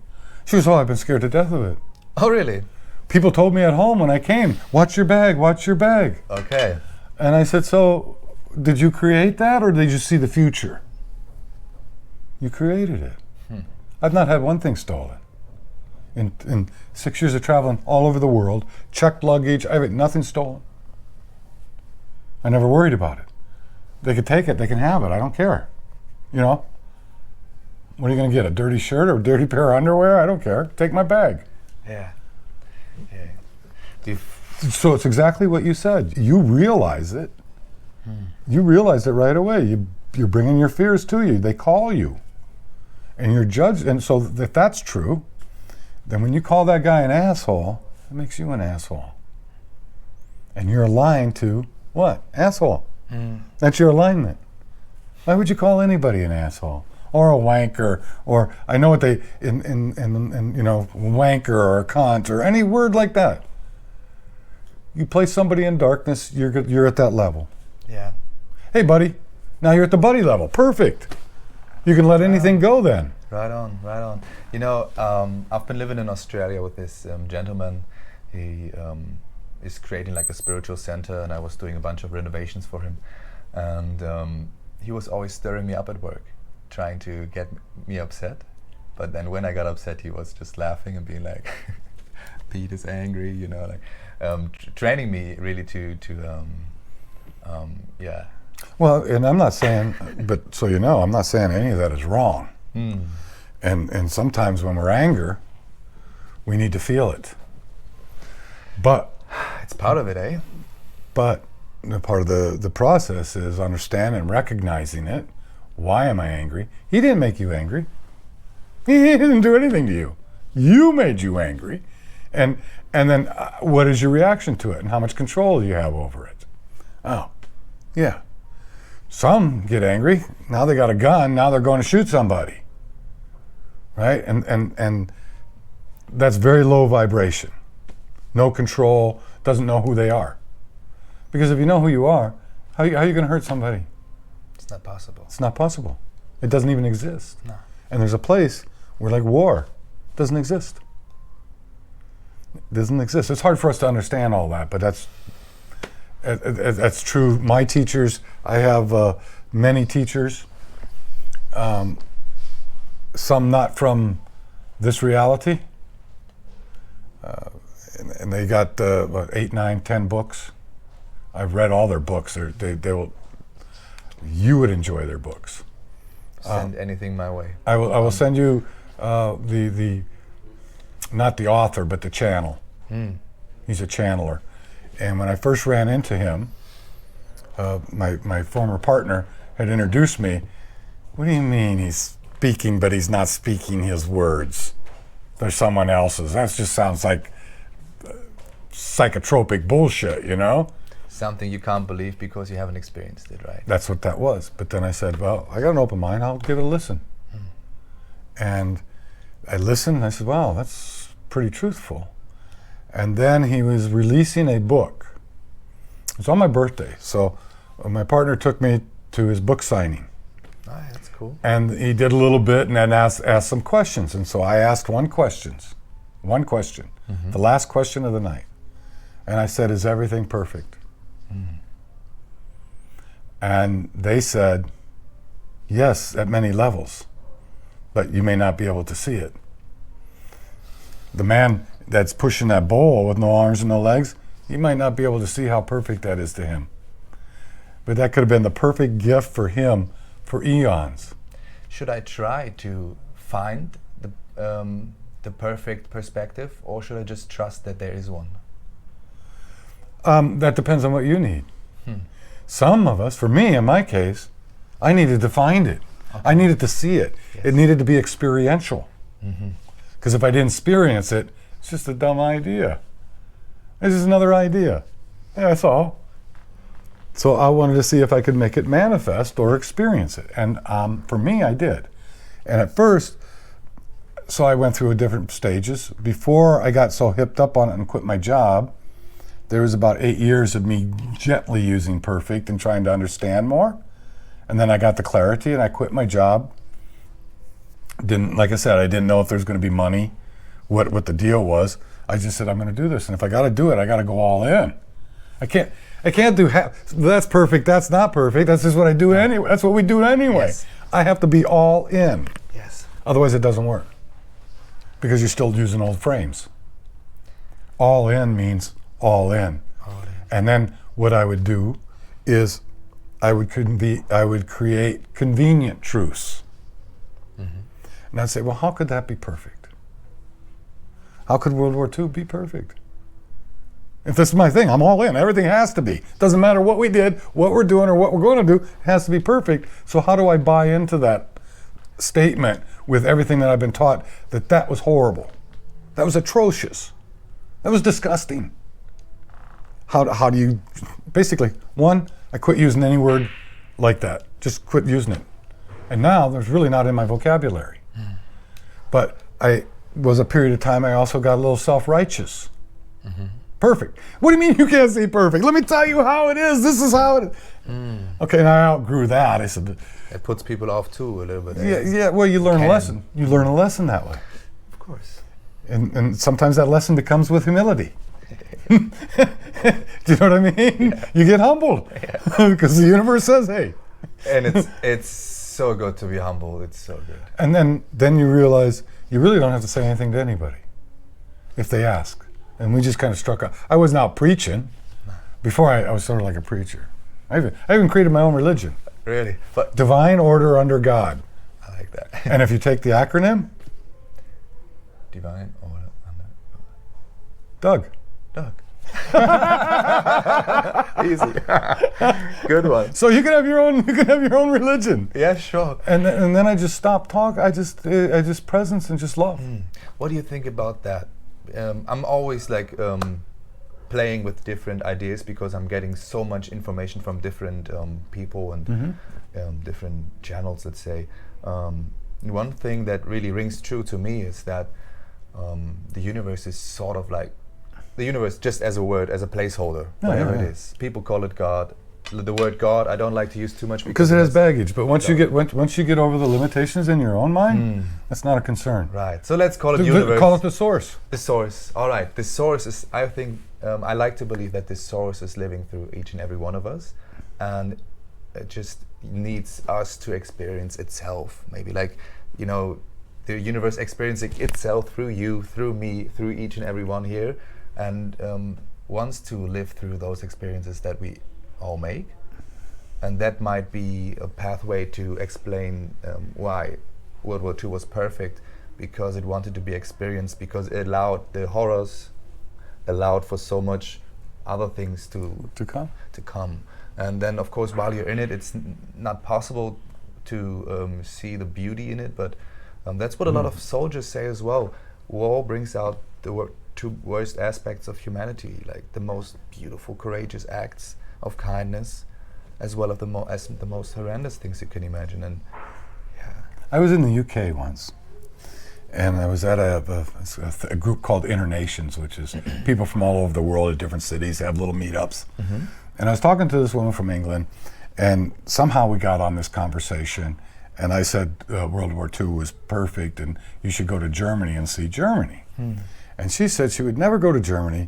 Speaker 2: She goes, I've been scared to death of it.
Speaker 1: Oh, really?
Speaker 2: People told me at home when I came, watch your bag, watch your bag.
Speaker 1: Okay.
Speaker 2: And I said, so did you create that or did you see the future? You created it. I've not had one thing stolen. In 6 years of traveling all over the world, checked luggage, I have nothing stolen. I never worried about it. They could take it, they can have it, I don't care. What are you going to get, a dirty shirt or a dirty pair of underwear? I don't care. Take my bag.
Speaker 1: Yeah.
Speaker 2: So it's exactly what you said. You realize it. You realize it right away. You're bringing your fears to you. They call you. And you're judged. And so if that's true, then when you call that guy an asshole, it makes you an asshole. And you're aligned to what? Asshole. That's your alignment. Why would you call anybody an asshole? Or a wanker, or I know what they, wanker or a cunt or any word like that. You place somebody in darkness, you're at that level.
Speaker 1: Yeah.
Speaker 2: Hey, buddy, now you're at the buddy level. Perfect. You can let anything go then.
Speaker 1: Right on. I've been living in Australia with this gentleman. He is creating like a spiritual center, and I was doing a bunch of renovations for him. And he was always stirring me up at work, trying to get me upset. But then when I got upset, he was just laughing and being like, Pete is angry, training me really to yeah.
Speaker 2: Well, and I'm not saying, but so I'm not saying any of that is wrong. And sometimes when we're angry, we need to feel it. But
Speaker 1: it's part of it, eh?
Speaker 2: But part of the process is understanding and recognizing it. Why am I angry? He didn't make you angry. He didn't do anything to you. You made you angry. And then what is your reaction to it, and how much control do you have over it? Oh, yeah. Some get angry. Now they got a gun. Now they're going to shoot somebody. Right? And that's very low vibration. No control, doesn't know who they are. Because if you know who you are, how are you going to hurt somebody?
Speaker 1: It's not possible.
Speaker 2: It's not possible. It doesn't even exist.
Speaker 1: No.
Speaker 2: And there's a place where, like, war doesn't exist. It doesn't exist. It's hard for us to understand all that, but that's true. My teachers, I have many teachers, some not from this reality, and they got about 8, 9, 10 books. I've read all their books. They will. You would enjoy their books.
Speaker 1: Send anything my way.
Speaker 2: I will send you the not the author, but the channel. He's a channeler. And when I first ran into him, my former partner had introduced me. What do you mean he's speaking, but he's not speaking his words? They're someone else's. That just sounds like psychotropic bullshit, you know?
Speaker 1: Something you can't believe because you haven't experienced it, right?
Speaker 2: That's what that was. But then I said, well, I got an open mind. I'll give it a listen. And I listened, and I said, wow, that's pretty truthful. And then he was releasing a book. It was on my birthday. So my partner took me to his book signing.
Speaker 1: Ah, that's cool.
Speaker 2: And he did a little bit and then asked some questions. And so I asked one question, the last question of the night. And I said, is everything perfect? And they said, yes, at many levels, but you may not be able to see it. The man that's pushing that bowl with no arms and no legs, he might not be able to see how perfect that is to him. But that could have been the perfect gift for him for eons.
Speaker 1: Should I try to find the perfect perspective, or should I just trust that there is one?
Speaker 2: That depends on what you need. Some of us, for me in my case, I needed to find it.
Speaker 1: Okay.
Speaker 2: I needed to see it.
Speaker 1: Yes.
Speaker 2: It needed to be experiential. Because if I didn't experience it, it's just a dumb idea. It's just another idea. Yeah, that's all. So I wanted to see if I could make it manifest or experience it. And for me, I did. And at first, so I went through different stages. Before I got so hipped up on it and quit my job, there was about 8 years of me gently using perfect and trying to understand more. And then I got the clarity and I quit my job. Like I said, I didn't know if there's going to be money, what the deal was. I just said, I'm going to do this. And if I got to do it, I got to go all in. I can't do half. That's perfect. That's not perfect. That's just what I do anyway. That's what we do anyway.
Speaker 1: Yes.
Speaker 2: I have to be all in.
Speaker 1: Yes.
Speaker 2: Otherwise it doesn't work. Because you're still using old frames. All in means all in.
Speaker 1: All in.
Speaker 2: And then what I would do is I would create convenient truths. And I'd say, well, how could that be perfect? How could World War II be perfect? If this is my thing, I'm all in. Everything has to be. Doesn't matter what we did, what we're doing, or what we're going to do, it has to be perfect. So how do I buy into that statement with everything that I've been taught that was horrible? That was atrocious. That was disgusting. How do you, basically, one, I quit using any word like that. Just quit using it. And now there's really not in my vocabulary. But I was a period of time I also got a little self-righteous. Perfect. What do you mean you can't see perfect? Let me tell you how it is. This is how it is. Okay, and I outgrew that. I said,
Speaker 1: it puts people off too a little bit.
Speaker 2: Yeah. Well, you learn a lesson. You learn a lesson that way.
Speaker 1: Of course.
Speaker 2: And sometimes that lesson becomes with humility. Do you know what I mean? Yeah. You get humbled because the universe says, "Hey."
Speaker 1: And it's so good to be humble. It's so good.
Speaker 2: And then you realize you really don't have to say anything to anybody if they ask. And we just kind of struck out. I wasn't out preaching. Before I was sort of like a preacher. I even created my own religion.
Speaker 1: Really? But
Speaker 2: Divine Order Under God.
Speaker 1: I like that.
Speaker 2: And if you take the acronym,
Speaker 1: Divine Order Under
Speaker 2: Doug.
Speaker 1: Doug. Easy. Good one.
Speaker 2: So you can have your own. You can have your own religion.
Speaker 1: Yeah, sure.
Speaker 2: And then I just stopped talking. I just presence and just love.
Speaker 1: What do you think about that? I'm always like playing with different ideas because I'm getting so much information from different people and different channels, let's say. One thing that really rings true to me is that the universe is sort of like the universe, just as a word, as a placeholder, whatever it is. People call it God. The word God, I don't like to use too much
Speaker 2: because it has baggage. But once you get over the limitations in your own mind, that's not a concern.
Speaker 1: Right. So let's call it universe.
Speaker 2: Call it the source.
Speaker 1: The source. All right. The source is. I think I like to believe that this source is living through each and every one of us, and it just needs us to experience itself. Maybe like, you know, the universe experiencing itself through you, through me, through each and every one here, and wants to live through those experiences that we all make, and that might be a pathway to explain why World War II was perfect, because it wanted to be experienced, because it allowed the horrors, allowed for so much other things to come. And then of course while you're in it, it's not possible to see the beauty in it, but that's what a lot of soldiers say as well. War brings out the two worst aspects of humanity, like the most beautiful, courageous acts of kindness, as well as the most horrendous things you can imagine. And
Speaker 2: I was in the UK once, and I was at a group called Internations, which is people from all over the world at different cities have little meetups. And I was talking to this woman from England, and somehow we got on this conversation, and I said World War II was perfect and you should go to Germany and see Germany. And she said she would never go to Germany,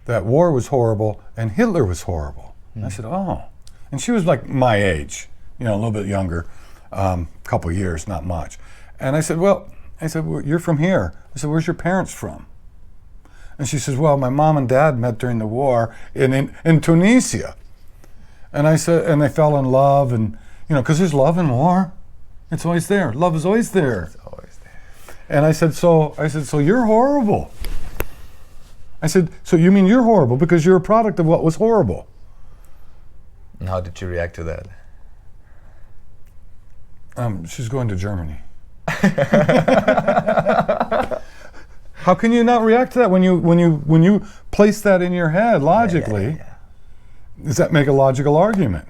Speaker 2: that war was horrible and Hitler was horrible. I said, oh. And she was like my age, you know, a little bit younger, couple years, not much. And I said, well, you're from here. I said, where's your parents from? And she says, well, my mom and dad met during the war in Tunisia. And I said, and they fell in love, and you know, because there's love in war. It's always there. Love is always there.
Speaker 1: it's always there.
Speaker 2: And I said, so you're horrible. I said, so you mean you're horrible because you're a product of what was horrible?
Speaker 1: And how did you react to that?
Speaker 2: She's going to Germany. How can you not react to that when you place that in your head logically? Does that make a logical argument?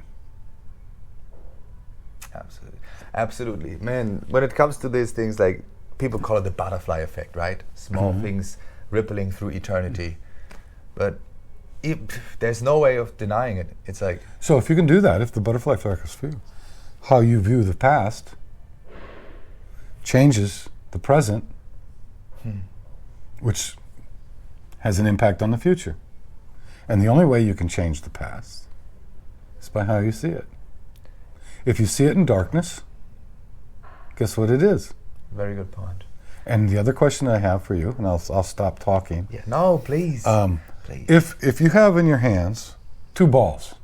Speaker 1: Absolutely. Man, when it comes to these things, like people call it the butterfly effect, right? Small things rippling through eternity. But there's no way of denying it. It's like...
Speaker 2: So if you can do that, if the butterfly effect is for you, how you view the past changes the present, which has an impact on the future. And the only way you can change the past is by how you see it. If you see it in darkness, guess what it is?
Speaker 1: Very good point.
Speaker 2: And the other question I have for you, and I'll stop talking.
Speaker 1: Yeah. No, please.
Speaker 2: Please. If you have in your hands two balls,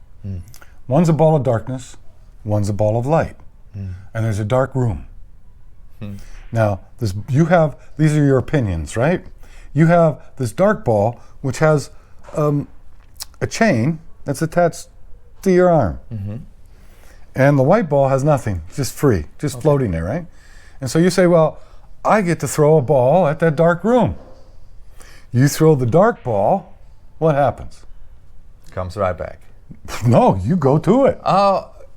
Speaker 2: one's a ball of darkness, one's a ball of light, and there's a dark room. Now, these are your opinions, right? You have this dark ball, which has a chain that's attached to your arm. And the white ball has nothing, just free, just floating there, right? And so you say, well, I get to throw a ball at that dark room. You throw the dark ball, what happens?
Speaker 1: Comes right back.
Speaker 2: No, you go to it.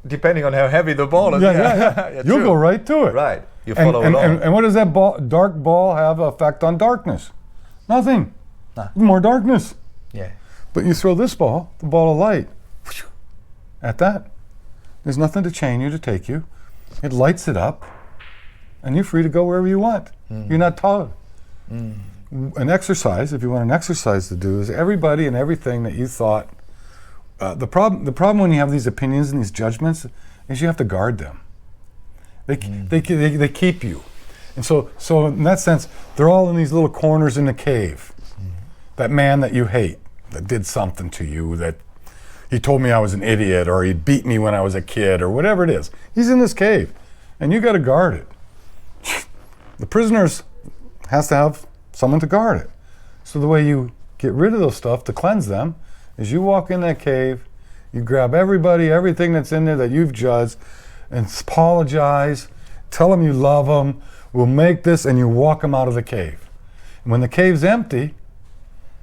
Speaker 1: Depending on how heavy the ball is.
Speaker 2: Yeah, you'll go right to it.
Speaker 1: Right. You follow along.
Speaker 2: And what does that dark ball have effect on darkness? Nothing.
Speaker 1: Nah.
Speaker 2: More darkness.
Speaker 1: Yeah.
Speaker 2: But you throw this ball, the ball of light, at that. There's nothing to chain you, to take you. It lights it up, and you're free to go wherever you want. You're not taught. An exercise, if you want an exercise to do, is everybody and everything that you thought. The problem when you have these opinions and these judgments is you have to guard them. They keep you. And so in that sense, they're all in these little corners in the cave. That man that you hate, that did something to you, that he told me I was an idiot, or he beat me when I was a kid, or whatever it is. He's in this cave, and you got to guard it. The prisoners has to have someone to guard it. So the way you get rid of those stuff, to cleanse them, is you walk in that cave, you grab everybody, everything that's in there that you've judged, and apologize, tell them you love them, we'll make this, and you walk them out of the cave. And when the cave's empty,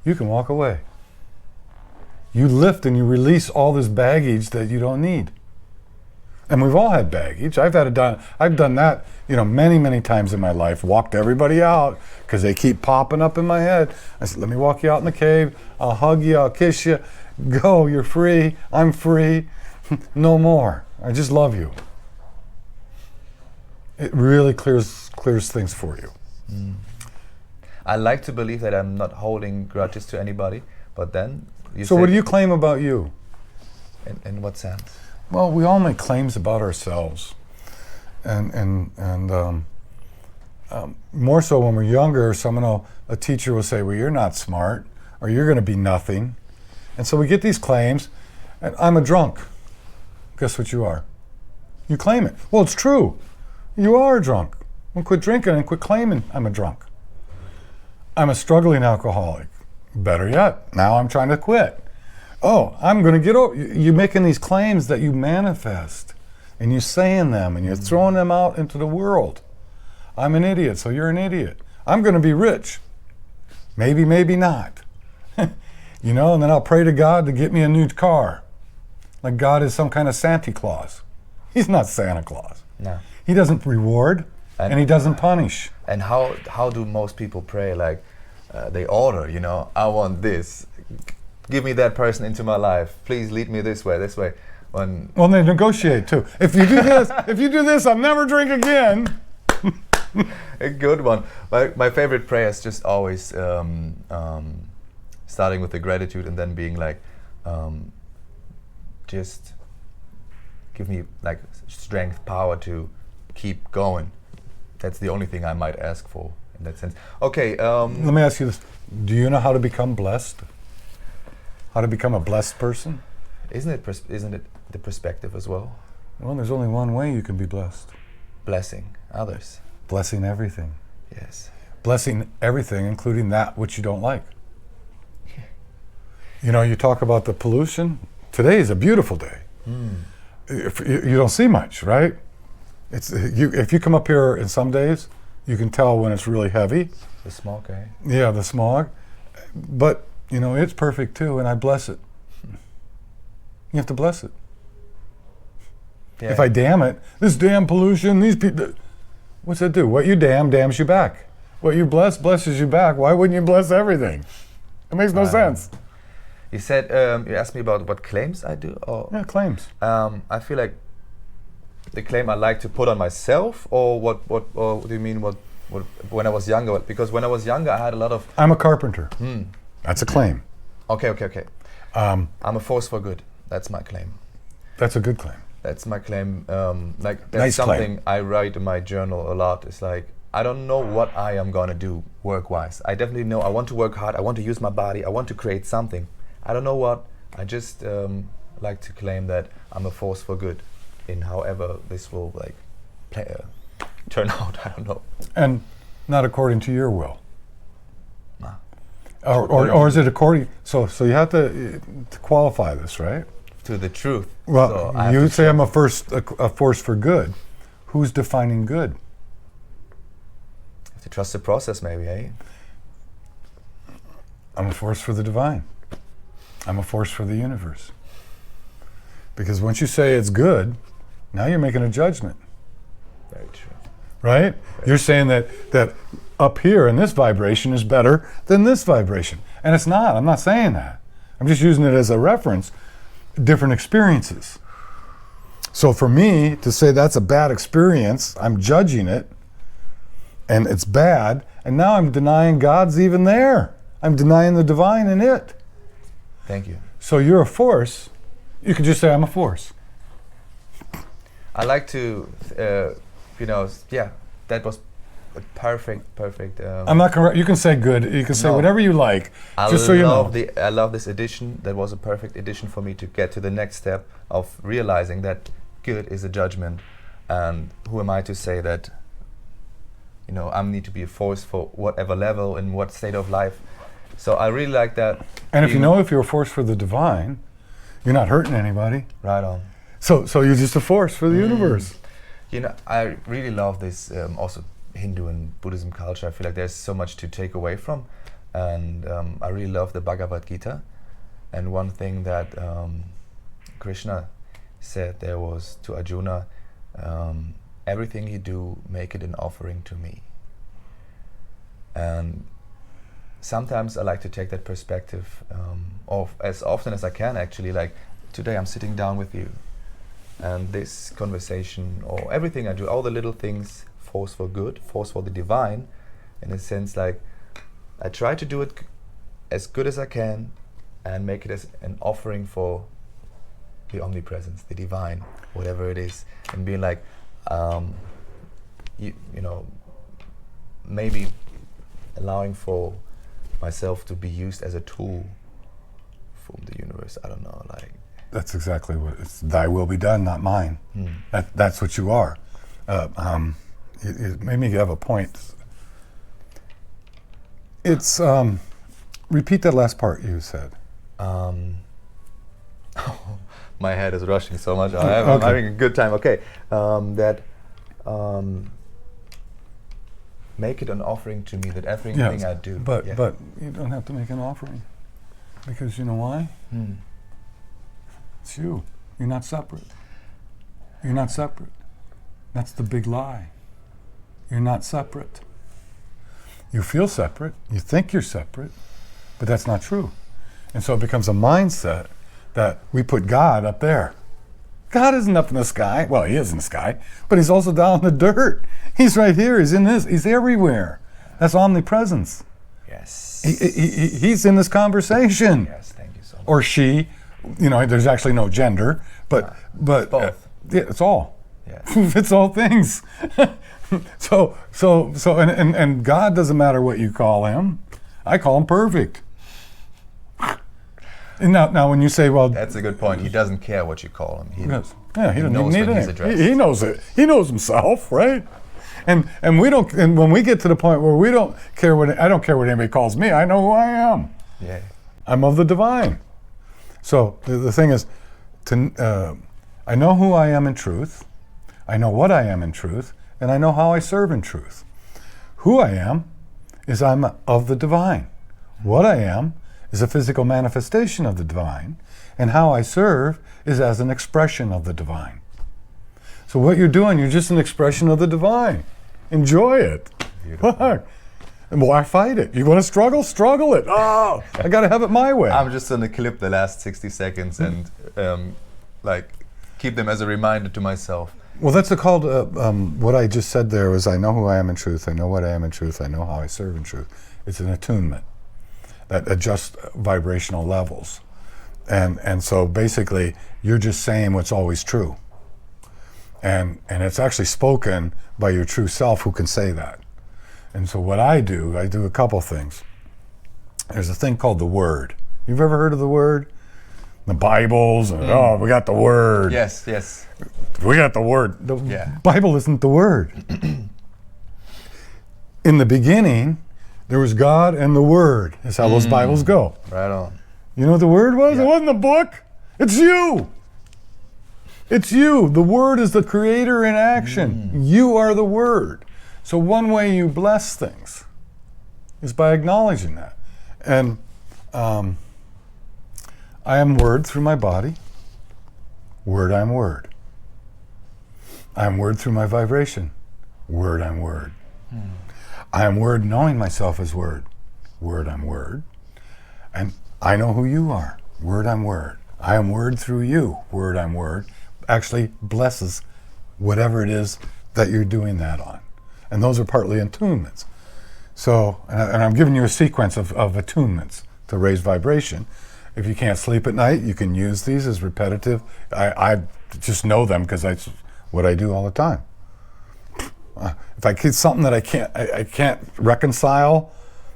Speaker 2: you can walk away. You lift and you release all this baggage that you don't need. And we've all had baggage. I've done that, many, many times in my life. Walked everybody out because they keep popping up in my head. I said, let me walk you out in the cave. I'll hug you. I'll kiss you. Go. You're free. I'm free. No more. I just love you. It really clears things for you.
Speaker 1: I like to believe that I'm not holding grudges to anybody, but then
Speaker 2: So what do you claim about you?
Speaker 1: In what sense?
Speaker 2: Well, we all make claims about ourselves, and more so when we're younger. A teacher will say, "Well, you're not smart, or you're going to be nothing," and so we get these claims. And I'm a drunk. Guess what you are? You claim it. Well, it's true. You are a drunk. Well, quit drinking and quit claiming I'm a drunk. I'm a struggling alcoholic. Better yet, now I'm trying to quit. Oh, I'm going to get over. You're making these claims that you manifest, and you're saying them, and you're throwing them out into the world. I'm an idiot, so you're an idiot. I'm going to be rich. Maybe, maybe not. And then I'll pray to God to get me a new car. Like God is some kind of Santa Claus. He's not Santa Claus.
Speaker 1: No.
Speaker 2: He doesn't reward, and he doesn't punish.
Speaker 1: And how do most people pray? Like they order, I want this. Give me that person into my life. Please lead me this way. Well,
Speaker 2: they negotiate too. If you do this, I'll never drink again.
Speaker 1: A good one. My favorite prayer is just always starting with the gratitude and then being like, just give me like strength, power to keep going. That's the only thing I might ask for in that sense. Okay.
Speaker 2: Let me ask you this: do you know how to become blessed? How to become a blessed person?
Speaker 1: Isn't it the perspective as well?
Speaker 2: Well, there's only one way you can be blessed.
Speaker 1: Blessing others.
Speaker 2: Blessing everything.
Speaker 1: Yes.
Speaker 2: Blessing everything, including that which you don't like. You talk about the pollution. Today is a beautiful day. You don't see much, right? If you come up here in some days, you can tell when it's really heavy.
Speaker 1: The smog, eh?
Speaker 2: Yeah, the smog. But it's perfect too, and I bless it. You have to bless it. Yeah. If I damn it, this damn pollution, these people, what's that do? What you damns you back. What you blesses you back. Why wouldn't you bless everything? It makes no sense.
Speaker 1: You said, you asked me about what claims I do?
Speaker 2: Yeah, claims.
Speaker 1: I feel like the claim I like to put on myself, or what do you mean what when I was younger? Because when I was younger, I had a lot of...
Speaker 2: I'm a carpenter. That's a claim.
Speaker 1: Okay. I'm a force for good. That's my claim.
Speaker 2: That's a good claim.
Speaker 1: That's my claim. That's
Speaker 2: nice
Speaker 1: something
Speaker 2: claim.
Speaker 1: I write in my journal a lot. It's like, I don't know what I am gonna do work-wise. I definitely know I want to work hard. I want to use my body. I want to create something. I don't know what. I just like to claim that I'm a force for good in however this will turn out. I don't know.
Speaker 2: And not according to your will.
Speaker 1: Nah.
Speaker 2: Or is it according? So you have to qualify this, right?
Speaker 1: To the truth.
Speaker 2: Well,
Speaker 1: so
Speaker 2: you say I'm a force for good. Who's defining good?
Speaker 1: To trust the process, maybe, eh?
Speaker 2: I'm a force for the divine. I'm a force for the universe. Because once you say it's good, now you're making a judgment.
Speaker 1: Very true.
Speaker 2: Right? You're saying that up here in this vibration is better than this vibration. And it's not. I'm not saying that. I'm just using it as a reference. Different experiences. So for me to say that's a bad experience, I'm judging it, and it's bad, and now I'm denying God's even there. I'm denying the divine in it.
Speaker 1: Thank you.
Speaker 2: So you're a force. You could just say I'm a force.
Speaker 1: I like to, that was a perfect.
Speaker 2: I'm not correct. You can say good. You can say whatever you like. Just so you know.
Speaker 1: I love this edition. That was a perfect edition for me to get to the next step of realizing that good is a judgment, and who am I to say that? I need to be a force for whatever level in what state of life. So I really like that.
Speaker 2: And if you know if you're a force for the divine, you're not hurting anybody.
Speaker 1: Right on.
Speaker 2: So you're just a force for the universe.
Speaker 1: You know, I really love this also Hindu and Buddhism culture. I feel like there's so much to take away from. And I really love the Bhagavad Gita. And one thing that Krishna said there was to Arjuna, everything you do, make it an offering to me. And sometimes I like to take that perspective of as often as I can, actually, like today I'm sitting down with you, and this conversation or everything I do, all the little things, force for good, force for the divine, in a sense, like I try to do it as good as I can and make it as an offering for the omnipresence, the divine, whatever it is, and being like, you know, maybe allowing for myself to be used as a tool from the universe. I don't know, like.
Speaker 2: That's exactly what it's. Thy will be done, not mine. That's what you are. It made me have a point. It's repeat that last part you said.
Speaker 1: My head is rushing so much. I'm having a good time. Okay, make it an offering to me, that everything I do.
Speaker 2: But you don't have to make an offering, because you know why? It's you. You're not separate. You're not separate. That's the big lie. You're not separate. You feel separate. You think you're separate, but that's not true. And so it becomes a mindset that we put God up there. God isn't up in the sky. Well, he is in the sky, but he's also down in the dirt. He's right here. He's in this. He's everywhere. That's omnipresence.
Speaker 1: Yes.
Speaker 2: He's in this conversation.
Speaker 1: Yes, thank you so much.
Speaker 2: Or she. You know, there's actually no gender, but
Speaker 1: both.
Speaker 2: Yeah, it's all.
Speaker 1: Yeah.
Speaker 2: It's all things. And God doesn't matter what you call him. I call him perfect. And now when you say, well,
Speaker 1: that's a good point. He doesn't care what you call him. He
Speaker 2: doesn't even
Speaker 1: knows
Speaker 2: need
Speaker 1: when he's
Speaker 2: it.
Speaker 1: addressed.
Speaker 2: He knows it. He knows himself, right? And we don't. And when we get to the point where we don't care I don't care what anybody calls me. I know who I am.
Speaker 1: Yeah.
Speaker 2: I'm of the divine. So the thing is, I know who I am in truth, I know what I am in truth, and I know how I serve in truth. Who I am is I'm of the divine. What I am is a physical manifestation of the divine, and how I serve is as an expression of the divine. So what you're doing, you're just an expression of the divine. Enjoy it.
Speaker 1: Beautiful.
Speaker 2: And why fight it? You want to struggle? Struggle it. Oh, I got to have it my way.
Speaker 1: I'm just going to clip the last 60 seconds and keep them as a reminder to myself.
Speaker 2: Well, that's called, what I just said there was, I know who I am in truth, I know what I am in truth, I know how I serve in truth. It's an attunement that adjusts vibrational levels. And so basically, you're just saying what's always true. And it's actually spoken by your true self who can say that. And so what I do a couple things. There's a thing called the Word. You've ever heard of the Word? The Bibles, and, we got the Word.
Speaker 1: Yes.
Speaker 2: We got the Word. The Bible isn't the Word. In the beginning, there was God and the Word. That's how those Bibles go.
Speaker 1: Right on.
Speaker 2: You know what the Word was?
Speaker 1: Yeah.
Speaker 2: It wasn't a book. It's you. It's you. The Word is the creator in action. You are the Word. So one way you bless things is by acknowledging that. And I am Word through my body. Word, I'm Word. I am Word through my vibration. Word, I'm Word. I am Word knowing myself as Word. Word, I'm Word. And I know who you are. Word, I'm Word. I am Word through you. Word, I'm Word. Actually blesses whatever it is that you're doing that on. And those are partly attunements. So, and I'm giving you a sequence of attunements to raise vibration. If you can't sleep at night, you can use these as repetitive. I just know them because that's what I do all the time. If I get something that I can't reconcile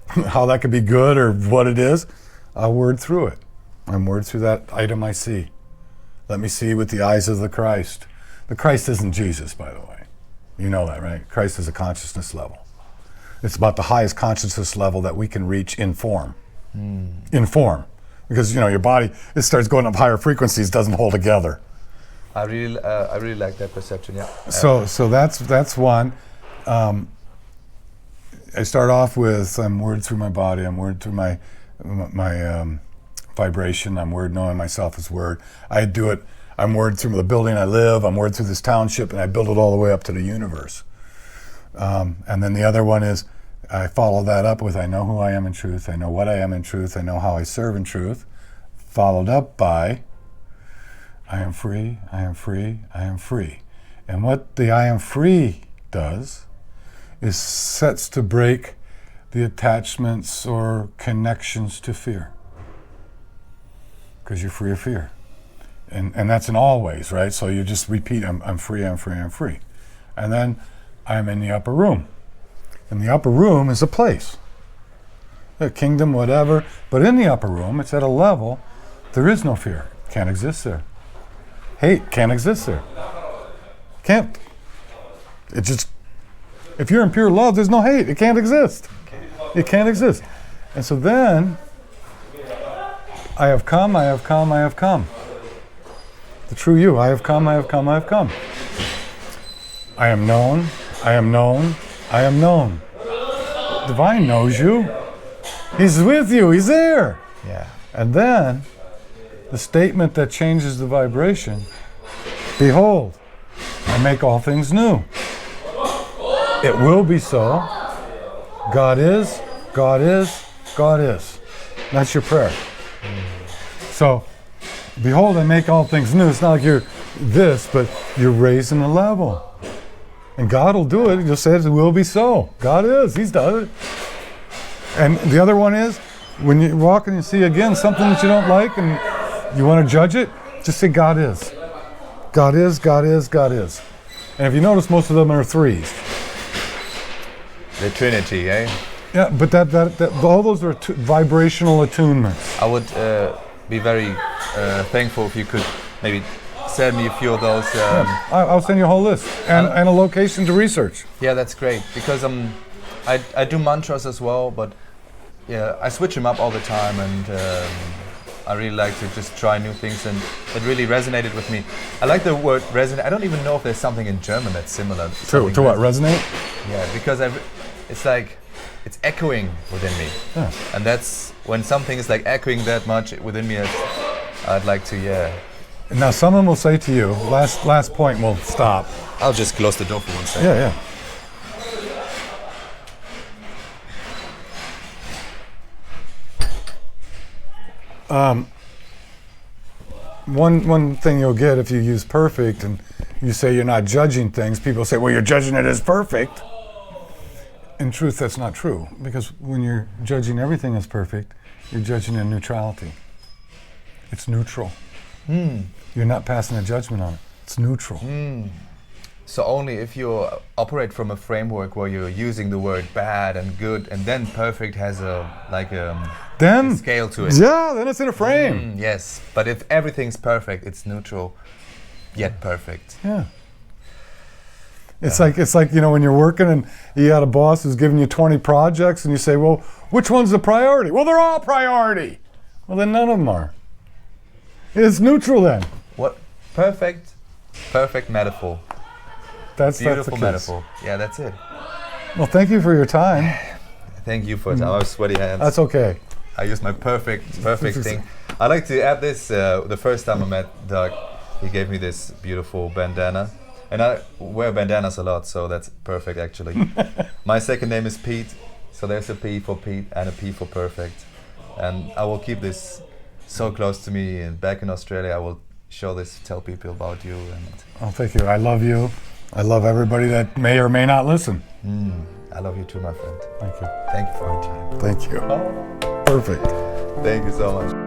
Speaker 2: how that could be good or what it is, I'll word through it. I'm word through that item I see. Let me see with the eyes of the Christ. The Christ isn't Jesus, by the way. You know that, right? Christ is a consciousness level. It's about the highest consciousness level that we can reach in form. in form, because your body, it starts going up higher frequencies, doesn't hold together.
Speaker 1: I really like that perception. Yeah.
Speaker 2: So that's one. I start off with I'm word through my body. I'm word through my vibration. I'm word knowing myself as word. I do it. I'm word through the building I live. I'm word through this township, and I build it all the way up to the universe. And then the other one is I follow that up with I know who I am in truth. I know what I am in truth. I know how I serve in truth. Followed up by I am free. I am free. I am free. And what the I am free does is sets to break the attachments or connections to fear. Because you're free of fear. And that's in all ways, right? So you just repeat, I'm free, I'm free, I'm free. And then I'm in the upper room. And the upper room is a place. A kingdom, whatever. But in the upper room, it's at a level, there is no fear. Can't exist there. Hate can't exist there. Can't. It just, if you're in pure love, there's no hate. It can't exist. It can't exist. And so then, I have come, I have come, I have come. The true you, I have come, I have come, I have come. I am known, I am known, I am known. Divine knows you. He's with you, he's there.
Speaker 1: Yeah.
Speaker 2: And then, the statement that changes the vibration, behold, I make all things new. It will be so. God is, God is, God is. That's your prayer. So, behold, I make all things new. It's not like you're this, but you're raising the level. And God will do it. He just says it will be so. God is. He's done it. And the other one is, when you walk and you see again something that you don't like and you want to judge it, just say God is. God is, God is, God is. And if you notice, most of them are threes.
Speaker 1: The Trinity, eh?
Speaker 2: Yeah, but that all those are vibrational attunements.
Speaker 1: I would be very thankful if you could maybe send me a few of those.
Speaker 2: I'll send you a whole list and a location to research.
Speaker 1: Yeah, that's great, because I do mantras as well, but yeah, I switch them up all the time, and I really like to just try new things, and it really resonated with me. I like the word resonate. I don't even know if there's something in German that's similar.
Speaker 2: To what, resonate?
Speaker 1: Yeah, because it's like, it's echoing within me.
Speaker 2: Yeah.
Speaker 1: And that's, when something is like echoing that much within me, I'd like to, yeah.
Speaker 2: Now someone will say to you, last point, we'll stop.
Speaker 1: I'll just close the door for 1 second.
Speaker 2: Yeah. One thing you'll get if you use perfect and you say you're not judging things, people say, well, you're judging it as perfect. In truth, that's not true, because when you're judging everything as perfect, you're judging in neutrality. It's neutral. You're not passing a judgment on it. It's neutral.
Speaker 1: So only if you operate from a framework where you're using the word bad and good, and then perfect has a scale to it.
Speaker 2: Yeah, then it's in a frame.
Speaker 1: Yes, but if everything's perfect, it's neutral, yet perfect.
Speaker 2: Yeah. It's like when you're working and you got a boss who's giving you 20 projects, and you say, well, which one's the priority? Well, they're all priority. Well, then none of them are. It's neutral then.
Speaker 1: What? Perfect metaphor.
Speaker 2: That's
Speaker 1: beautiful
Speaker 2: the
Speaker 1: metaphor. Yeah, that's it.
Speaker 2: Well, thank you for your time.
Speaker 1: Thank you for it. I have sweaty hands.
Speaker 2: That's okay.
Speaker 1: I use my perfect thing. I like to add this. The first time I met Doug, he gave me this beautiful bandana. And I wear bandanas a lot, so that's perfect actually. My second name is Pete, so there's a P for Pete and a P for perfect. And I will keep this so close to me, and back in Australia I will show this, tell people about you. And
Speaker 2: oh, thank you. I love you. I love everybody that may or may not listen.
Speaker 1: I love you too, my friend.
Speaker 2: Thank you.
Speaker 1: Thank you for your time.
Speaker 2: Thank you.
Speaker 1: Oh.
Speaker 2: Perfect.
Speaker 1: Thank you so much.